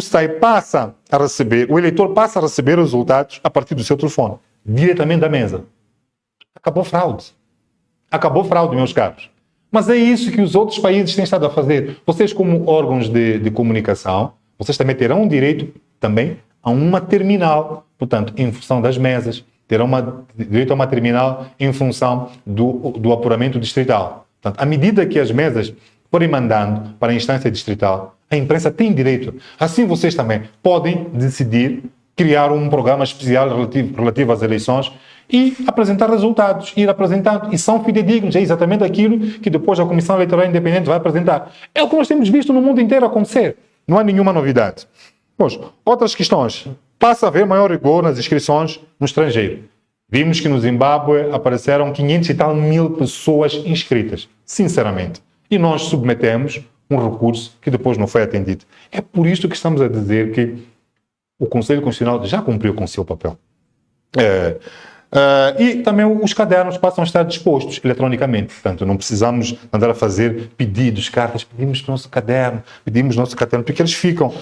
eleitor passa a receber os resultados a partir do seu telefone, diretamente da mesa. Acabou fraude, meus caros. Mas é isso que os outros países têm estado a fazer. Vocês, como órgãos de comunicação, vocês também terão direito também a uma terminal. Portanto, em função das mesas, terão direito a uma terminal em função do apuramento distrital. Portanto, à medida que as mesas forem mandando para a instância distrital, a imprensa tem direito. Assim, vocês também podem decidir criar um programa especial relativo às eleições e apresentar resultados, ir apresentando. E são fidedignos, é exatamente aquilo que depois a Comissão Eleitoral Independente vai apresentar. É o que nós temos visto no mundo inteiro acontecer. Não há nenhuma novidade. Pois, outras questões. Passa a haver maior rigor nas inscrições no estrangeiro. Vimos que no Zimbábue apareceram 500 e tal mil pessoas inscritas, sinceramente. E nós submetemos um recurso que depois não foi atendido. É por isto que estamos a dizer que o Conselho Constitucional já cumpriu com o seu papel. E também os cadernos passam a estar dispostos eletronicamente. Portanto, não precisamos andar a fazer pedidos, cartas, pedimos nosso caderno, porque eles ficam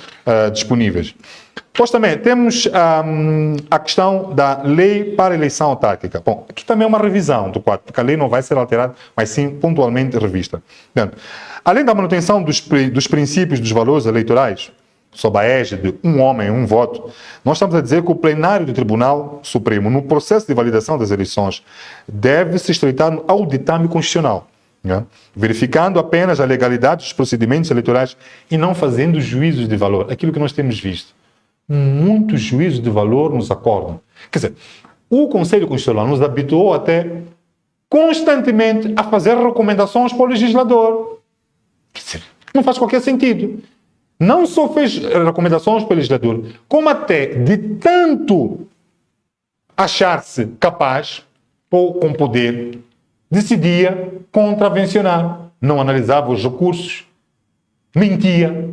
disponíveis. Depois também temos a questão da lei para a eleição autárquica. Bom, aqui também é uma revisão do quadro, porque a lei não vai ser alterada, mas sim pontualmente revista. Portanto, além da manutenção dos princípios dos valores eleitorais, sob a égide de um homem, um voto, nós estamos a dizer que o plenário do Tribunal Supremo, no processo de validação das eleições, deve se estreitar ao ditame constitucional, né? Verificando apenas a legalidade dos procedimentos eleitorais e não fazendo juízos de valor. Aquilo que nós temos visto. Muitos juízos de valor nos acordam. Quer dizer, o Conselho Constitucional nos habituou até constantemente a fazer recomendações para o legislador. Quer dizer, não faz qualquer sentido. Não só fez recomendações para o legislador, como até de tanto achar-se capaz ou com poder, decidia contravencionar. Não analisava os recursos, mentia,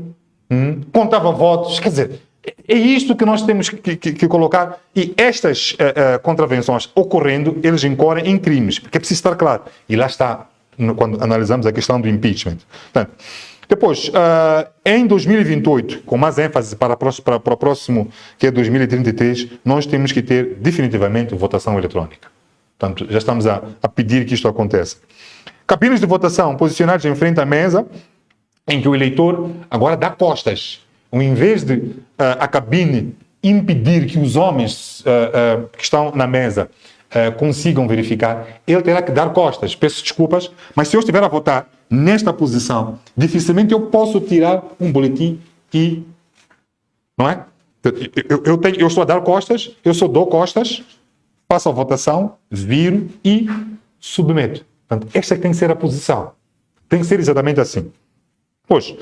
contava votos. Quer dizer, é isto que nós temos que colocar. E estas contravenções ocorrendo, eles incorrem em crimes, porque é preciso estar claro. E lá está, quando analisamos a questão do impeachment. Portanto, depois, em 2028, com mais ênfase para o próximo, que é 2033, nós temos que ter definitivamente votação eletrônica. Portanto, já estamos a pedir que isto aconteça. Cabines de votação posicionadas em frente à mesa, em que o eleitor agora dá costas. Ou em vez de a cabine impedir que os homens que estão na mesa consigam verificar, ele terá que dar costas. Peço desculpas, mas se eu estiver a votar nesta posição, dificilmente eu posso tirar um boletim e... Não é? Eu estou a dar costas, dou costas, faço a votação, viro e submeto. Portanto, esta é que tem que ser a posição. Tem que ser exatamente assim. Pois,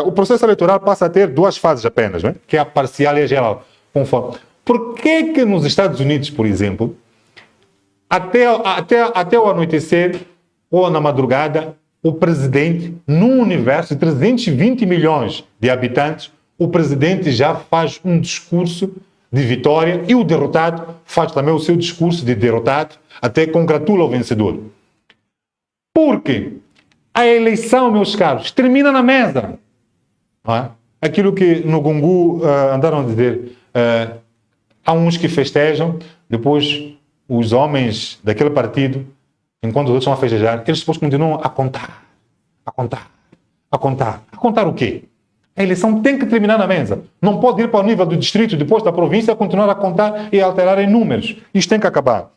o processo eleitoral passa a ter 2 fases apenas, não é? Que é a parcial e a geral. Conforme. Por que nos Estados Unidos, por exemplo, até o anoitecer ou na madrugada, o presidente, num universo de 320 milhões de habitantes, o presidente já faz um discurso de vitória e o derrotado faz também o seu discurso de derrotado, até congratula o vencedor. Porque a eleição, meus caros, termina na mesa. Não é? Aquilo que no Gungu andaram a dizer, há uns que festejam, depois os homens daquele partido, enquanto os outros estão a festejar, eles depois continuam a contar. A contar o quê? A eleição tem que terminar na mesa. Não pode ir para o nível do distrito, depois da província, continuar a contar e alterar em números. Isto tem que acabar.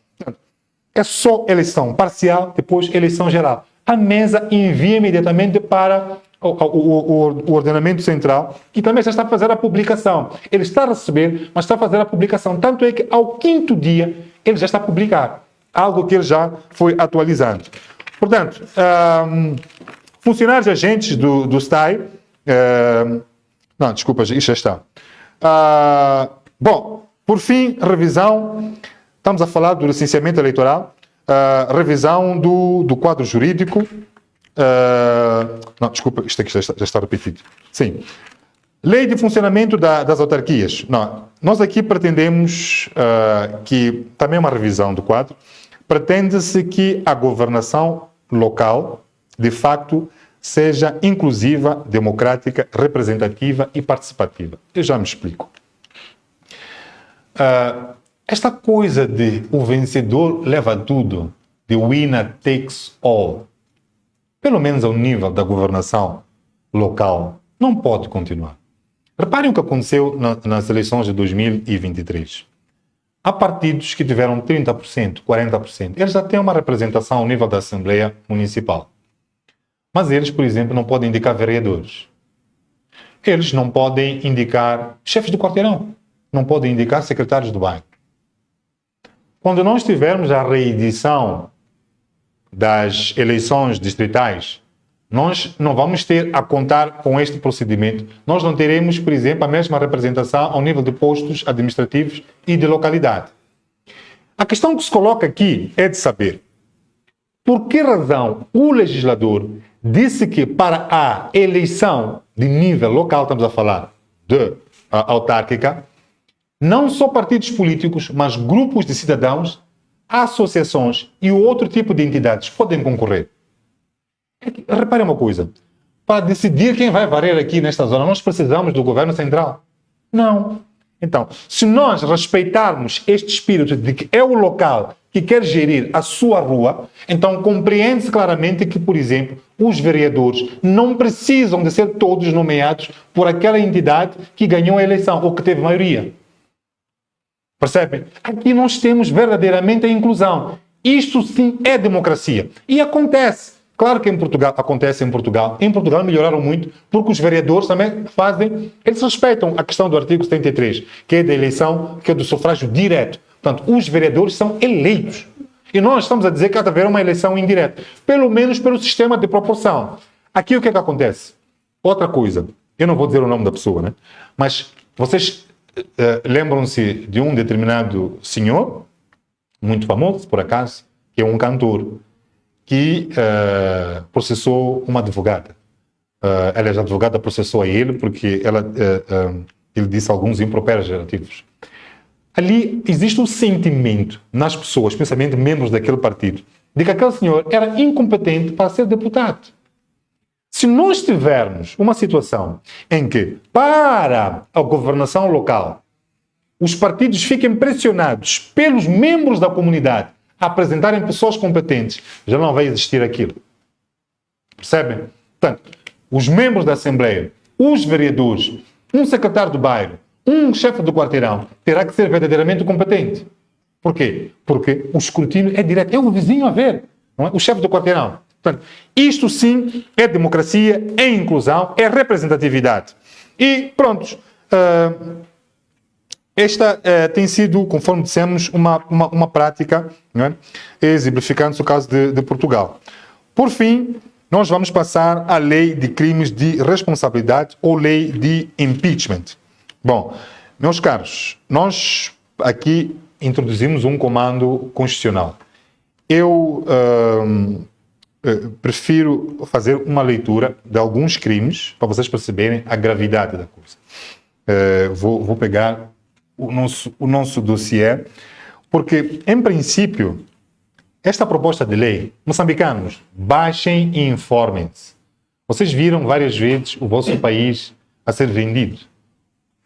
É só eleição parcial, depois eleição geral. A mesa envia imediatamente para o ordenamento central, que também já está a fazer a publicação. Ele está a receber, mas está a fazer a publicação. Tanto é que ao quinto dia, ele já está a publicar. Algo que ele já foi atualizando. Portanto, funcionários e agentes do STAI... não, desculpa, isto já está. Bom, por fim, revisão. Estamos a falar do licenciamento eleitoral. Revisão do quadro jurídico. Não, desculpa, isto aqui já está repetido. Sim. Lei de funcionamento das autarquias. Não, nós aqui pretendemos que, também uma revisão do quadro, pretende-se que a governação local, de facto, seja inclusiva, democrática, representativa e participativa. Eu já me explico. Esta coisa de o vencedor leva tudo, de winner takes all, pelo menos ao nível da governação local, não pode continuar. Reparem o que aconteceu nas eleições de 2023. Há partidos que tiveram 30%, 40%. Eles já têm uma representação ao nível da Assembleia Municipal. Mas eles, por exemplo, não podem indicar vereadores. Eles não podem indicar chefes de quarteirão. Não podem indicar secretários do bairro. Quando nós tivermos a reedição das eleições distritais, nós não vamos ter a contar com este procedimento. Nós não teremos, por exemplo, a mesma representação ao nível de postos administrativos e de localidade. A questão que se coloca aqui é de saber por que razão o legislador disse que para a eleição de nível local, estamos a falar de autárquica, não só partidos políticos, mas grupos de cidadãos, associações e outro tipo de entidades podem concorrer. Reparem uma coisa, para decidir quem vai varrer aqui nesta zona, nós precisamos do governo central? Não. Então, se nós respeitarmos este espírito de que é o local que quer gerir a sua rua, então compreende-se claramente que, por exemplo, os vereadores não precisam de ser todos nomeados por aquela entidade que ganhou a eleição ou que teve maioria. Percebem? Aqui nós temos verdadeiramente a inclusão. Isto sim é democracia. E acontece. Claro que em Portugal, acontece em Portugal. Em Portugal melhoraram muito, porque os vereadores também fazem, eles respeitam a questão do artigo 73, que é da eleição, que é do sufrágio direto. Portanto, os vereadores são eleitos. E nós estamos a dizer que há de haver uma eleição indireta, pelo menos pelo sistema de proporção. Aqui o que é que acontece? Outra coisa, eu não vou dizer o nome da pessoa, né? Mas vocês lembram-se de um determinado senhor, muito famoso, por acaso, que é um cantor, que processou uma advogada. Aliás, a advogada processou a ele porque ele disse alguns impropérios gerativos. Ali existe um sentimento nas pessoas, especialmente membros daquele partido, de que aquele senhor era incompetente para ser deputado. Se nós tivermos uma situação em que, para a governação local, os partidos fiquem pressionados pelos membros da comunidade a apresentarem pessoas competentes, já não vai existir aquilo. Percebem? Portanto, os membros da Assembleia, os vereadores, um secretário do bairro, um chefe do quarteirão, terá que ser verdadeiramente competente. Por quê? Porque o escrutínio é direto. É o vizinho a ver, não é? O chefe do quarteirão. Portanto, isto sim é democracia, é inclusão, é representatividade. E pronto. Esta tem sido, conforme dissemos, uma prática, não é? Exemplificando-se o caso de Portugal. Por fim, nós vamos passar à lei de crimes de responsabilidade ou lei de impeachment. Bom, meus caros, nós aqui introduzimos um comando constitucional. Eu prefiro fazer uma leitura de alguns crimes para vocês perceberem a gravidade da coisa. Vou pegar o nosso dossiê, porque, em princípio, esta proposta de lei, moçambicanos, baixem e informem-se. Vocês viram várias vezes o vosso país a ser vendido.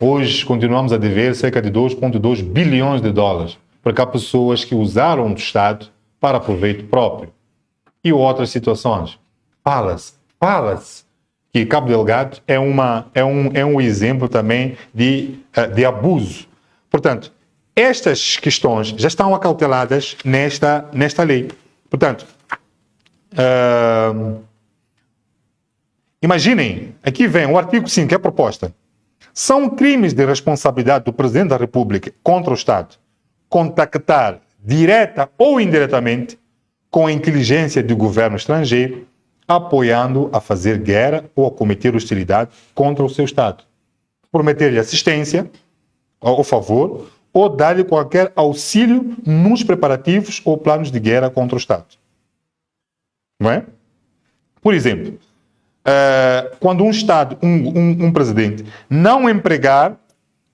Hoje continuamos a dever cerca de 2,2 bilhões de dólares, porque há pessoas que usaram do Estado para proveito próprio. E outras situações. Fala-se que Cabo Delgado é um exemplo também de abuso. Portanto, estas questões já estão acauteladas nesta lei. Portanto, imaginem, aqui vem o artigo 5, que é a proposta. São crimes de responsabilidade do Presidente da República contra o Estado contactar direta ou indiretamente com a inteligência do governo estrangeiro, apoiando a fazer guerra ou a cometer hostilidade contra o seu Estado. Prometer-lhe assistência, ou favor, ou dar-lhe qualquer auxílio nos preparativos ou planos de guerra contra o Estado. Não é? Por exemplo, quando um Estado, um presidente, não empregar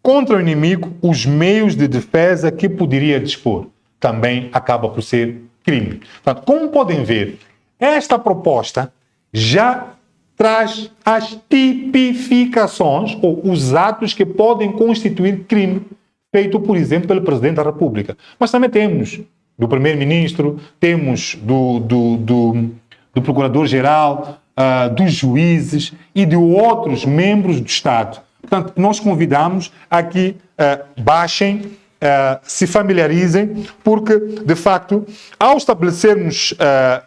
contra o inimigo os meios de defesa que poderia dispor, também acaba por ser crime. Portanto, como podem ver, esta proposta já traz as tipificações ou os atos que podem constituir crime feito, por exemplo, pelo Presidente da República. Mas também temos do Primeiro-Ministro, temos do Procurador-Geral, dos juízes e de outros membros do Estado. Portanto, nós convidamos a que baixem, se familiarizem, porque, de facto, ao estabelecermos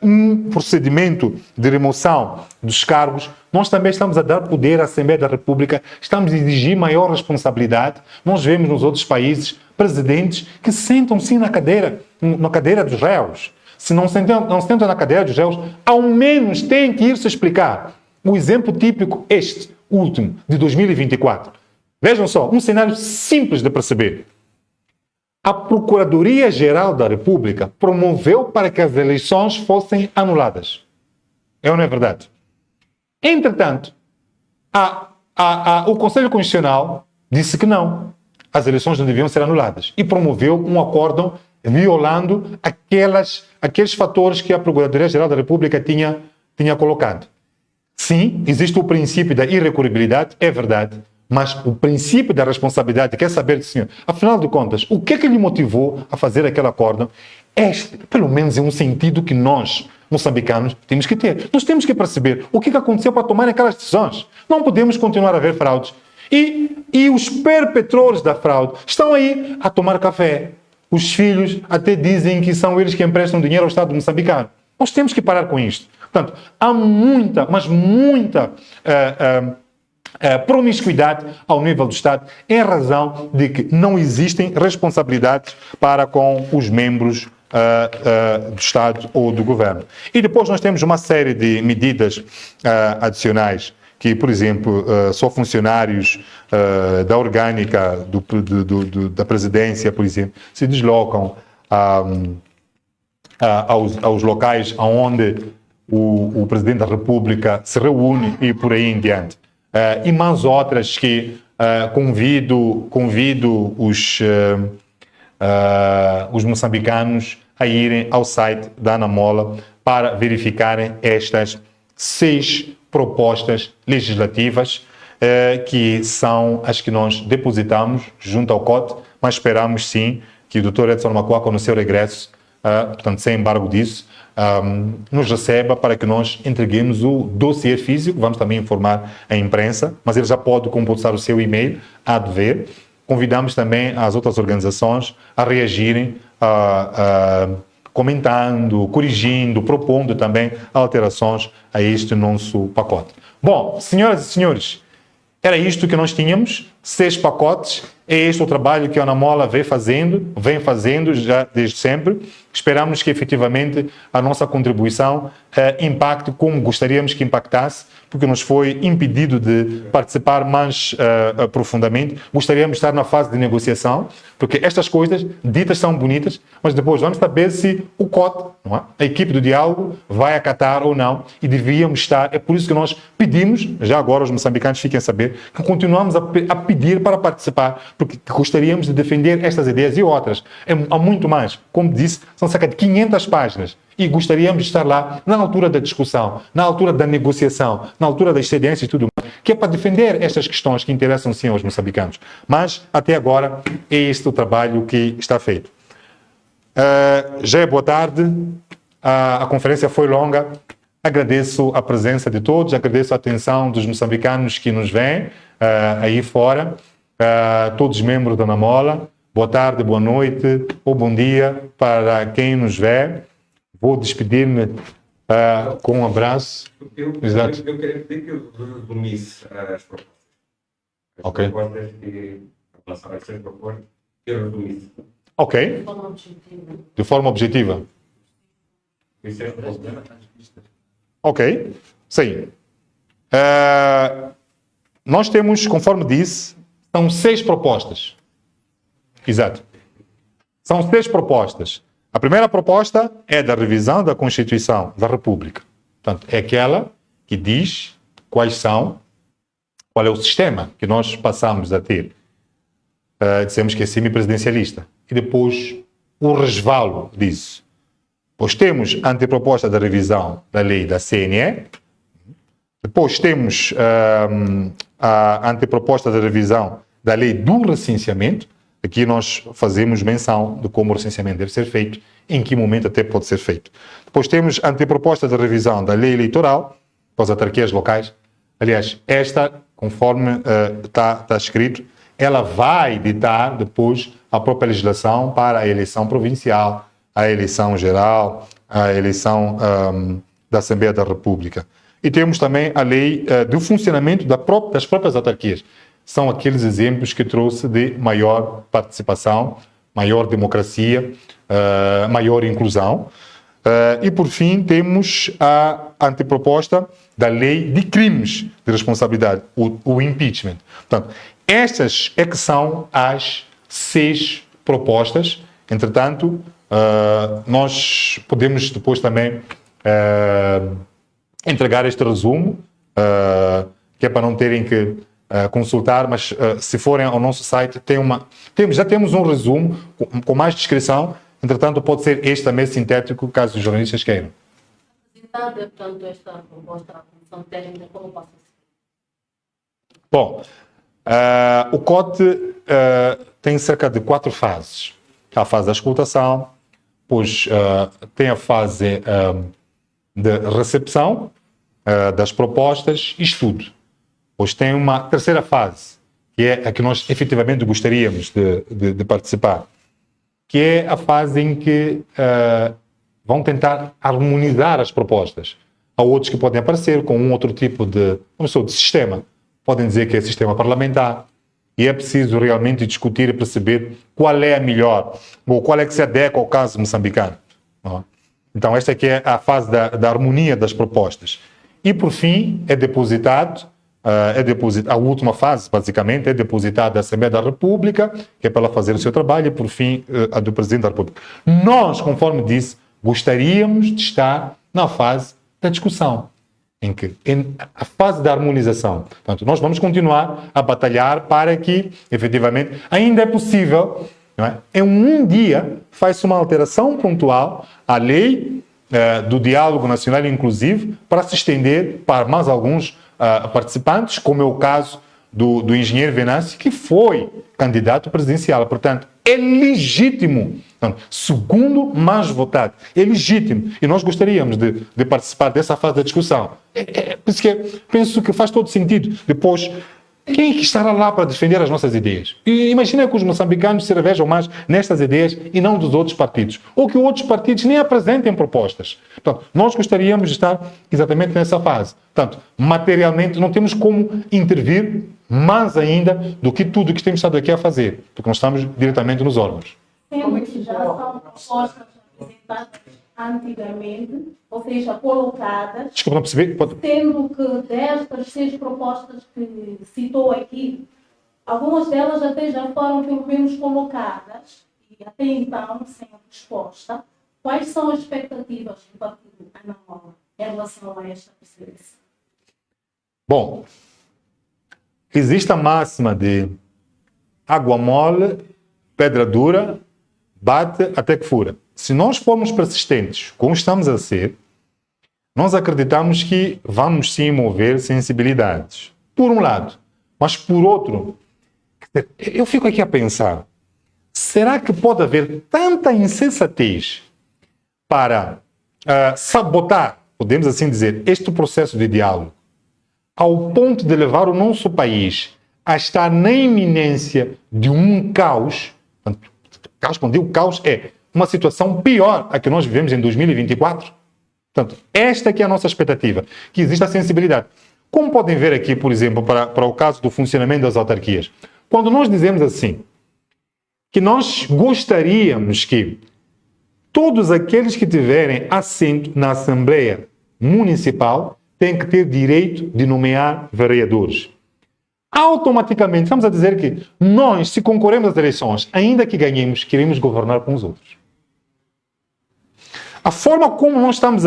um procedimento de remoção dos cargos, nós também estamos a dar poder à Assembleia da República, estamos a exigir maior responsabilidade. Nós vemos nos outros países presidentes que sentam-se na cadeira dos réus. Se não sentam na cadeira dos réus, ao menos têm que ir se explicar. O exemplo típico, este último, de 2024. Vejam só, um cenário simples de perceber. A Procuradoria-Geral da República promoveu para que as eleições fossem anuladas. É ou não é verdade? Entretanto, o Conselho Constitucional disse que não. As eleições não deviam ser anuladas. E promoveu um acórdão violando aqueles fatores que a Procuradoria-Geral da República tinha colocado. Sim, existe o princípio da irrecorribilidade, é verdade. Mas o princípio da responsabilidade quer saber do senhor, afinal de contas, o que é que lhe motivou a fazer aquele acórdão? Este, pelo menos, é um sentido que nós, moçambicanos, temos que ter. Nós temos que perceber o que aconteceu para tomar aquelas decisões. Não podemos continuar a ver fraudes. E os perpetradores da fraude estão aí a tomar café. Os filhos até dizem que são eles que emprestam dinheiro ao Estado moçambicano. Nós temos que parar com isto. Portanto, há muita, mas muita promiscuidade ao nível do Estado, em razão de que não existem responsabilidades para com os membros do Estado ou do Governo. E depois nós temos uma série de medidas adicionais que, por exemplo, só funcionários da orgânica da presidência, por exemplo, se deslocam aos locais onde o Presidente da República se reúne e por aí em diante. E mais outras que convido os moçambicanos a irem ao site da Anamola para verificarem estas 6 propostas legislativas que são as que nós depositamos junto ao COT, mas esperamos sim que o Dr. Edson Macuaco, no seu regresso, portanto sem embargo disso, nos receba para que nós entreguemos o dossiê físico. Vamos também informar a imprensa, mas ele já pode compulsar o seu e-mail a dever. Convidamos também as outras organizações a reagirem, comentando, corrigindo, propondo também alterações a este nosso pacote. Bom, senhoras e senhores, era isto que nós tínhamos, 6 pacotes. É este o trabalho que a Anamola vem fazendo já desde sempre. Esperamos que efetivamente a nossa contribuição impacte como gostaríamos que impactasse, porque nos foi impedido de participar mais profundamente. Gostaríamos de estar na fase de negociação, porque estas coisas ditas são bonitas, mas depois vamos saber se o COT, não é? A equipe do diálogo, vai acatar ou não, e devíamos estar. É por isso que nós pedimos, já agora os moçambicanos fiquem a saber, que continuamos a pedir para participar, porque gostaríamos de defender estas ideias e outras. Há muito mais. Como disse, são cerca de 500 páginas. E gostaríamos de estar lá na altura da discussão, na altura da negociação, na altura das cedências e tudo mais, que é para defender estas questões que interessam sim aos moçambicanos. Mas, até agora, é este o trabalho que está feito. Já é boa tarde, a conferência foi longa, agradeço a presença de todos, agradeço a atenção dos moçambicanos que nos veem aí fora, todos os membros da Namola, boa tarde, boa noite ou bom dia para quem nos vê. Vou despedir-me com um abraço. Exato. Eu queria pedir que eu resumisse as propostas. As propostas que lançaram as propostas, que eu resumisse. Ok. De forma objetiva. Ok. Sim. Nós temos, conforme disse, são 6 propostas. Exato. São 6 propostas. A primeira proposta é da revisão da Constituição da República. Portanto, é aquela que diz qual é o sistema que nós passamos a ter. Dissemos que é semipresidencialista. E depois o resvalo disso. Depois temos a anteproposta da revisão da lei da CNE. Depois temos a anteproposta da revisão da lei do recenseamento. Aqui nós fazemos menção de como o recenseamento deve ser feito, em que momento até pode ser feito. Depois temos a anteproposta de revisão da lei eleitoral para as autarquias locais. Aliás, esta, conforme está escrito, ela vai ditar depois a própria legislação para a eleição provincial, a eleição geral, a eleição da Assembleia da República. E temos também a lei do funcionamento das próprias autarquias. São aqueles exemplos que trouxe de maior participação, maior democracia, maior inclusão. E, por fim, temos a anteproposta da lei de crimes de responsabilidade, o impeachment. Portanto, estas é que são as 6 propostas. Entretanto, nós podemos depois também entregar este resumo, que é para não terem que consultar, mas se forem ao nosso site, já temos um resumo com mais descrição. Entretanto, pode ser este também sintético, caso os jornalistas queiram. Apresentada, portanto, esta proposta à Comissão Técnica, como passa a ser? Bom, o COT tem cerca de 4 fases. A fase da escutação, depois tem a fase de recepção das propostas e estudo. Depois tem uma terceira fase, que é a que nós efetivamente gostaríamos de participar, que é a fase em que vão tentar harmonizar as propostas. Há outros que podem aparecer com um outro tipo de sistema. Podem dizer que é sistema parlamentar. E é preciso realmente discutir e perceber qual é a melhor, ou qual é que se adequa ao caso moçambicano. Então, esta aqui é a fase da harmonia das propostas. E, por fim, é depositado, a última fase, basicamente, é depositada à Assembleia da República, que é para ela fazer o seu trabalho, e, por fim, a do Presidente da República. Nós, conforme disse, gostaríamos de estar na fase da discussão, em a fase da harmonização. Portanto, nós vamos continuar a batalhar para que, efetivamente, ainda é possível, não é? Em um dia, faz-se uma alteração pontual à lei do diálogo nacional inclusivo para se estender para mais alguns participantes, como é o caso do engenheiro Venâncio, que foi candidato presidencial. Portanto, é legítimo. Portanto, segundo mais votado. É legítimo. E nós gostaríamos de participar dessa fase da discussão. Por isso que penso que faz todo sentido. Depois, quem é que estará lá para defender as nossas ideias? E imagina que os moçambicanos se revejam mais nestas ideias e não dos outros partidos. Ou que outros partidos nem apresentem propostas. Portanto, nós gostaríamos de estar exatamente nessa fase. Portanto, materialmente não temos como intervir mais ainda do que tudo que temos estado aqui a fazer. Porque nós estamos diretamente nos órgãos. Temos já são propostas apresentadas antigamente, ou seja, colocadas, Desculpa, não percebi. sendo que destas 6 propostas que citou aqui, algumas delas até já foram pelo menos colocadas e até então sem resposta. Quais são as expectativas do partido Ana Mola em relação a esta presidência? Bom, existe a máxima de água mole, pedra dura, bate até que fura. Se nós formos persistentes, como estamos a ser, nós acreditamos que vamos sim mover sensibilidades. Por um lado. Mas por outro, eu fico aqui a pensar, será que pode haver tanta insensatez para sabotar, podemos assim dizer, este processo de diálogo, ao ponto de levar o nosso país a estar na iminência de um caos? Quando digo caos, é uma situação pior a que nós vivemos em 2024. Portanto, esta que é a nossa expectativa, que exista sensibilidade. Como podem ver aqui, por exemplo, para o caso do funcionamento das autarquias, quando nós dizemos assim, que nós gostaríamos que todos aqueles que tiverem assento na Assembleia Municipal têm que ter direito de nomear vereadores. Automaticamente, estamos a dizer que nós, se concorremos às eleições, ainda que ganhemos, queremos governar com os outros. A forma como nós estamos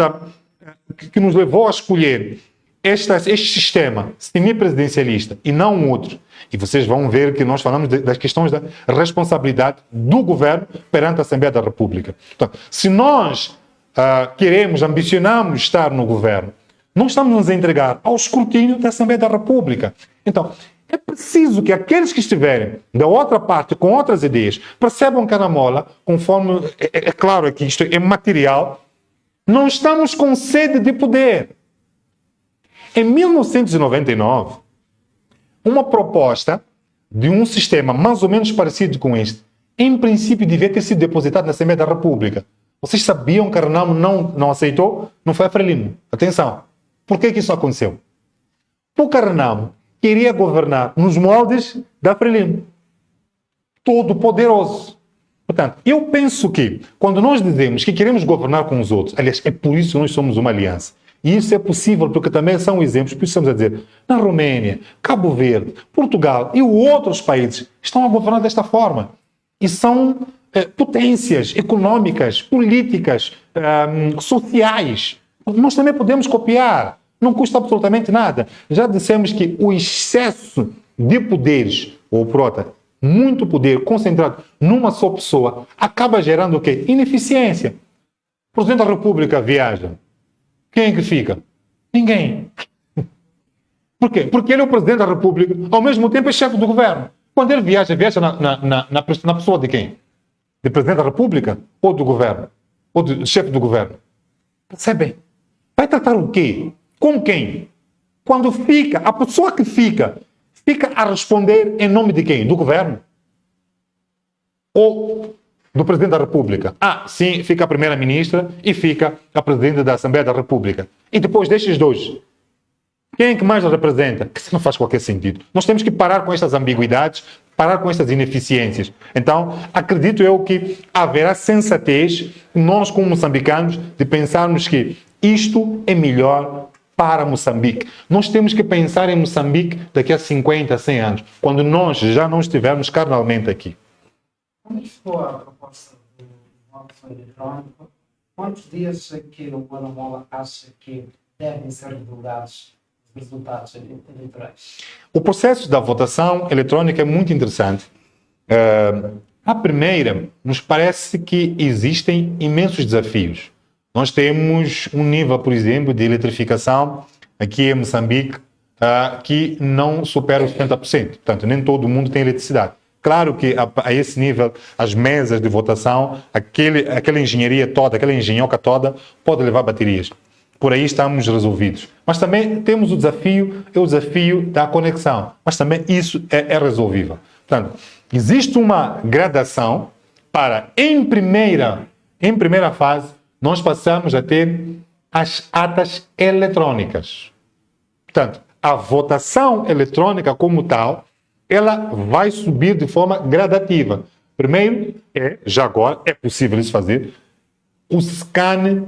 que nos levou a escolher este sistema semipresidencialista e não um outro, e vocês vão ver que nós falamos das questões da responsabilidade do governo perante a Assembleia da República. Portanto, se nós queremos, ambicionamos estar no governo, não estamos nos a entregar ao escrutínio da Assembleia da República. Então, é preciso que aqueles que estiverem da outra parte, com outras ideias, percebam que a Ana Mola, conforme, é claro que isto é material, não estamos com sede de poder. Em 1999, uma proposta de um sistema mais ou menos parecido com este, em princípio devia ter sido depositado na Assembleia da República. Vocês sabiam que a Renamo não aceitou? Não foi a Frelimo. Atenção. Por que isso aconteceu? Porque a Renamo queria governar nos moldes da Frelimo. Todo poderoso. Portanto, eu penso que quando nós dizemos que queremos governar com os outros, aliás, é por isso que nós somos uma aliança. E isso é possível porque também são exemplos, por isso estamos a dizer, na Romênia, Cabo Verde, Portugal e outros países estão a governar desta forma. E são potências econômicas, políticas, sociais. Nós também podemos copiar. Não custa absolutamente nada. Já dissemos que o excesso de poderes, ou prota, muito poder concentrado numa só pessoa, acaba gerando o quê? Ineficiência. O Presidente da República viaja. Quem é que fica? Ninguém. Por quê? Porque ele é o Presidente da República, ao mesmo tempo é chefe do governo. Quando ele viaja na pessoa de quem? Do Presidente da República? Ou do governo? Ou do chefe do governo? Percebem? Vai tratar o quê? Com quem? Quando fica, a pessoa que fica a responder em nome de quem? Do governo? Ou do Presidente da República? Sim, fica a Primeira-Ministra e fica a Presidente da Assembleia da República. E depois destes dois, quem é que mais representa? Que isso não faz qualquer sentido. Nós temos que parar com estas ambiguidades, parar com estas ineficiências. Então, acredito eu que haverá sensatez, nós como moçambicanos, de pensarmos que isto é melhor para Moçambique. Nós temos que pensar em Moçambique daqui a 50, 100 anos, quando nós já não estivermos carnalmente aqui. Como estou a proposta do voto eletrónico, quantos dias que o Ana Mola acha que devem ser divulgados os resultados eleitorais? O processo da votação eletrônica é muito interessante. A primeira, nos parece que existem imensos desafios. Nós temos um nível, por exemplo, de eletrificação aqui em Moçambique que não supera os 70%. Portanto, nem todo mundo tem eletricidade. Claro que a esse nível, as mesas de votação, aquela engenharia toda, aquela engenhoca toda, pode levar baterias. Por aí estamos resolvidos. Mas também temos o desafio da conexão. Mas também isso é resolvível. Portanto, existe uma gradação para, em primeira fase, nós passamos a ter as atas eletrônicas. Portanto, a votação eletrônica como tal, ela vai subir de forma gradativa. Primeiro, já agora é possível isso fazer, o scan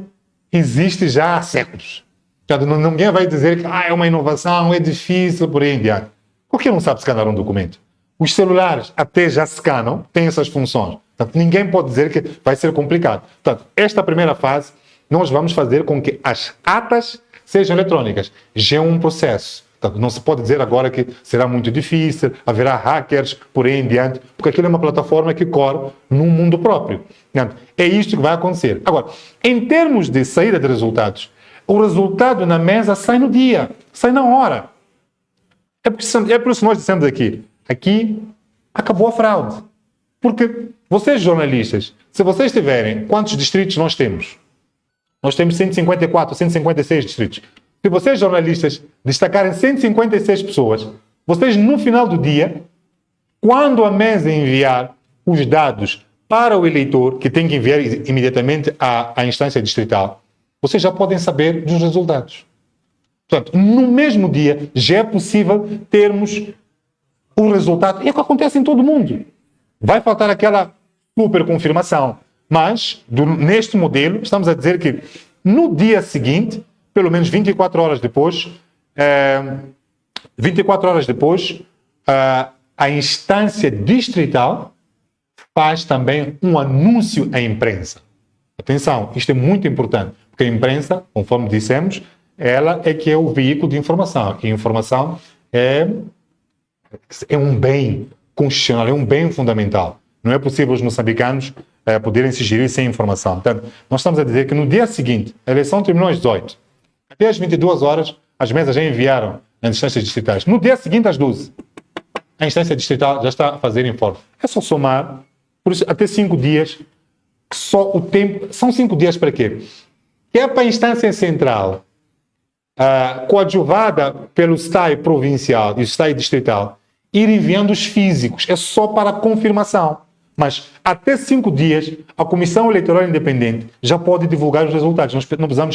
existe já há séculos. Portanto, ninguém vai dizer que é uma inovação, é difícil, por aí em diante. Qualquer um sabe scanar um documento. Os celulares até já scanam, têm essas funções. Portanto, ninguém pode dizer que vai ser complicado. Portanto, esta primeira fase, nós vamos fazer com que as atas sejam eletrônicas. Já é um processo. Portanto, não se pode dizer agora que será muito difícil, haverá hackers, por aí em diante, porque aquilo é uma plataforma que corre num mundo próprio. Portanto, é isto que vai acontecer. Agora, em termos de saída de resultados, o resultado na mesa sai no dia, sai na hora. É por isso que nós dissemos aqui acabou a fraude. Porque vocês, jornalistas, se vocês tiverem, quantos distritos nós temos? Nós temos 154, 156 distritos. Se vocês, jornalistas, destacarem 156 pessoas, vocês, no final do dia, quando a mesa enviar os dados para o eleitor, que tem que enviar imediatamente à instância distrital, vocês já podem saber dos resultados. Portanto, no mesmo dia, já é possível termos o resultado. E é o que acontece em todo o mundo. Vai faltar aquela super confirmação. Mas, neste modelo, estamos a dizer que no dia seguinte, pelo menos 24 horas depois, a instância distrital faz também um anúncio à imprensa. Atenção, isto é muito importante, porque a imprensa, conforme dissemos, ela é que é o veículo de informação. E a informação é um bem constitucional, é um bem fundamental. Não é possível os moçambicanos poderem se gerir sem informação. Portanto, nós estamos a dizer que no dia seguinte, a eleição terminou às 18. Até às 22 horas, as mesas já enviaram as instâncias distritais. No dia seguinte, às 12, a instância distrital já está a fazer informe. É só somar, por isso, até 5 dias, só o tempo... São 5 dias para quê? Que é para a instância central, coadjuvada pelo STAI provincial e o STAI distrital, ir enviando os físicos. É só para confirmação. Mas até 5 dias, a Comissão Eleitoral Independente já pode divulgar os resultados. Não precisamos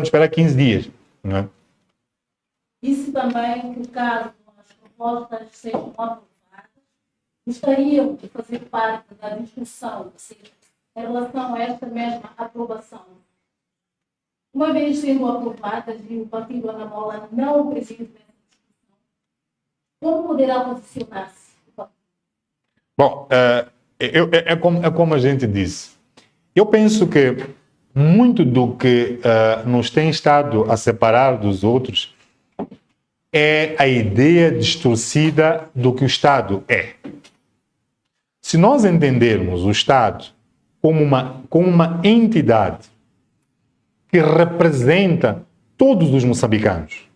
esperar 15 dias. Não é? Disse também que, caso as propostas sejam aprovadas, gostariam de fazer parte da discussão, ou seja, em relação a esta mesma aprovação. Uma vez sendo aprovadas e o Partido Anamola não preside nessa discussão, como poderá posicionar-se? Bom, é como a gente disse. Eu penso que muito do que nos tem estado a separar dos outros é a ideia distorcida do que o Estado é. Se nós entendermos o Estado como uma entidade que representa todos os moçambicanos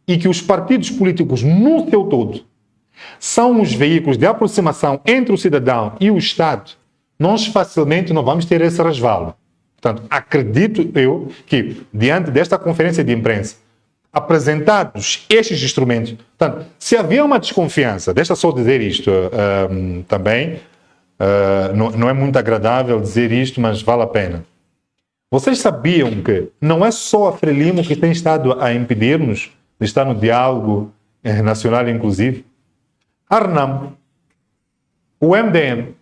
e que os partidos políticos no seu todo são os veículos de aproximação entre o cidadão e o Estado, nós facilmente não vamos ter esse resvalo. Portanto, acredito eu que, diante desta conferência de imprensa, apresentados estes instrumentos, portanto, se havia uma desconfiança, deixa só dizer isto também, não é muito agradável dizer isto, mas vale a pena. Vocês sabiam que não é só a Frelimo que tem estado a impedir-nos de estar no diálogo nacional inclusive? A RENAM, o MDM,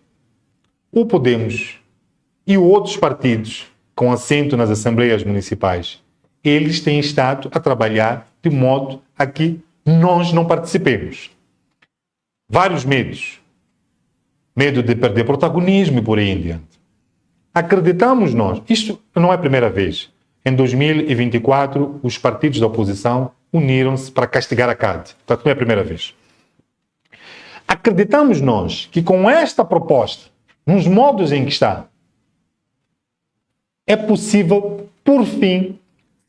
o Podemos e outros partidos com assento nas assembleias municipais, eles têm estado a trabalhar de modo a que nós não participemos. Vários medos. Medo de perder protagonismo e por aí em diante. Acreditamos nós, isto não é a primeira vez. Em 2024, os partidos da oposição uniram-se para castigar a CAD. Portanto, não é a primeira vez. Acreditamos nós que com esta proposta, nos modos em que está, é possível, por fim,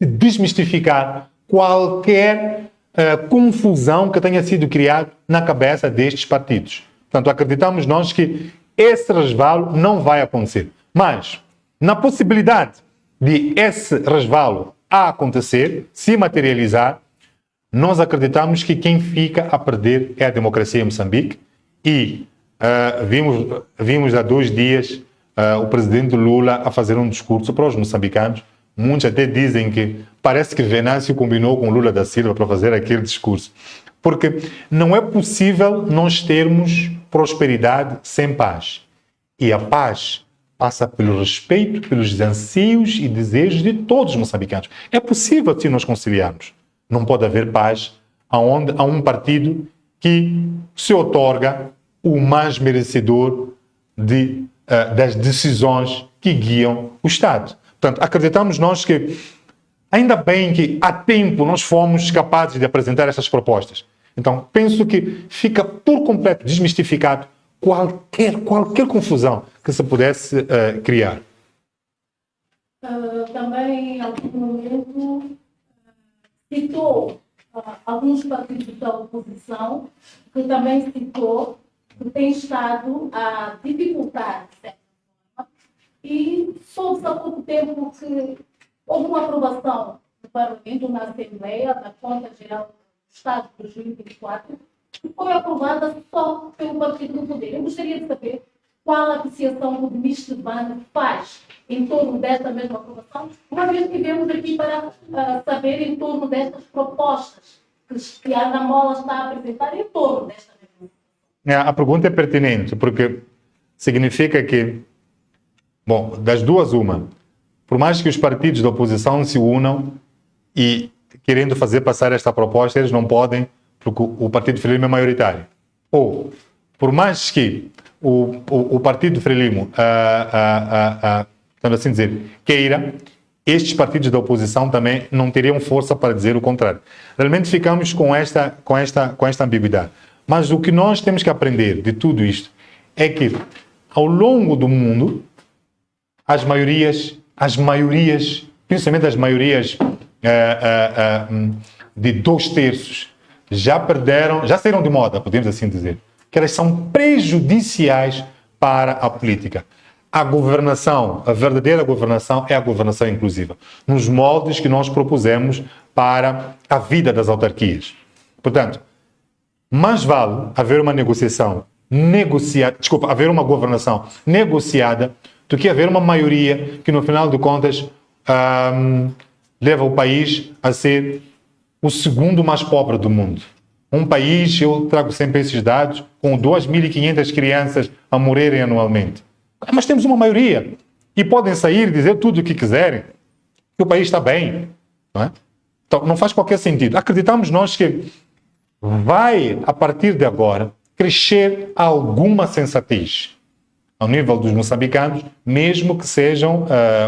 desmistificar qualquer confusão que tenha sido criada na cabeça destes partidos. Portanto, acreditamos nós que esse resvalo não vai acontecer. Mas, na possibilidade de esse resvalo a acontecer, se materializar, nós acreditamos que quem fica a perder é a democracia em Moçambique e vimos há 2 dias o presidente Lula a fazer um discurso para os moçambicanos. Muitos até dizem que parece que Venâncio combinou com Lula da Silva para fazer aquele discurso. Porque não é possível nós termos prosperidade sem paz. E a paz passa pelo respeito, pelos anseios e desejos de todos os moçambicanos. É possível se nós conciliarmos. Não pode haver paz aonde há um partido que se outorga o mais merecedor das decisões que guiam o Estado. Portanto, acreditamos nós que, ainda bem que há tempo nós fomos capazes de apresentar essas propostas. Então, penso que fica por completo desmistificado qualquer confusão que se pudesse criar. Também, em algum momento, citou alguns partidos da oposição, que também citou que tem estado a dificultar, de certa forma, e soube-se há pouco tempo que houve uma aprovação no Parlamento, na Assembleia, da Conta Geral do Estado de 2024, que foi aprovada só pelo Partido do Poder. Eu gostaria de saber qual a apreciação que o ministro Bano faz em torno desta mesma aprovação, uma vez que viemos aqui para saber em torno destas propostas que a Namola está a apresentar em torno desta mesma. A pergunta é pertinente, porque significa que, bom, das duas uma, por mais que os partidos da oposição se unam e querendo fazer passar esta proposta, eles não podem, porque o Partido Frelimo é maioritário. Ou, por mais que o Partido Frelimo, assim dizer, queira, estes partidos da oposição também não teriam força para dizer o contrário. Realmente ficamos com esta ambiguidade. Mas o que nós temos que aprender de tudo isto é que, ao longo do mundo, as maiorias, principalmente as maiorias de 2/3, já saíram de moda, podemos assim dizer, que elas são prejudiciais para a política. A governação, a verdadeira governação é a governação inclusiva, nos moldes que nós propusemos para a vida das autarquias. Portanto, mais vale haver uma haver uma governação negociada do que haver uma maioria que, no final de contas, leva o país a ser o segundo mais pobre do mundo. Um país, eu trago sempre esses dados, com 2.500 crianças a morrerem anualmente. Mas temos uma maioria e podem sair e dizer tudo o que quiserem, que o país está bem. Não é? Então, não faz qualquer sentido. Acreditamos nós que vai, a partir de agora, crescer alguma sensatez ao nível dos moçambicanos, mesmo que sejam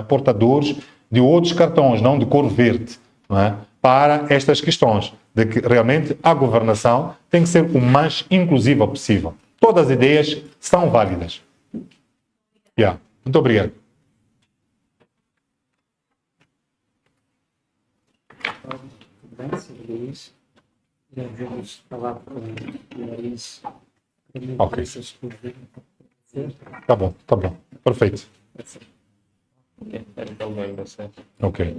portadores de outros cartões, não de cor verde, não é? Para estas questões, de que realmente a governação tem que ser o mais inclusiva possível. Todas as ideias são válidas. Muito obrigado. Tudo bem, Sr. Luís? Já vamos falar com o Luís. Ok. Tá bom. Perfeito. Então, lembra-se. Ok.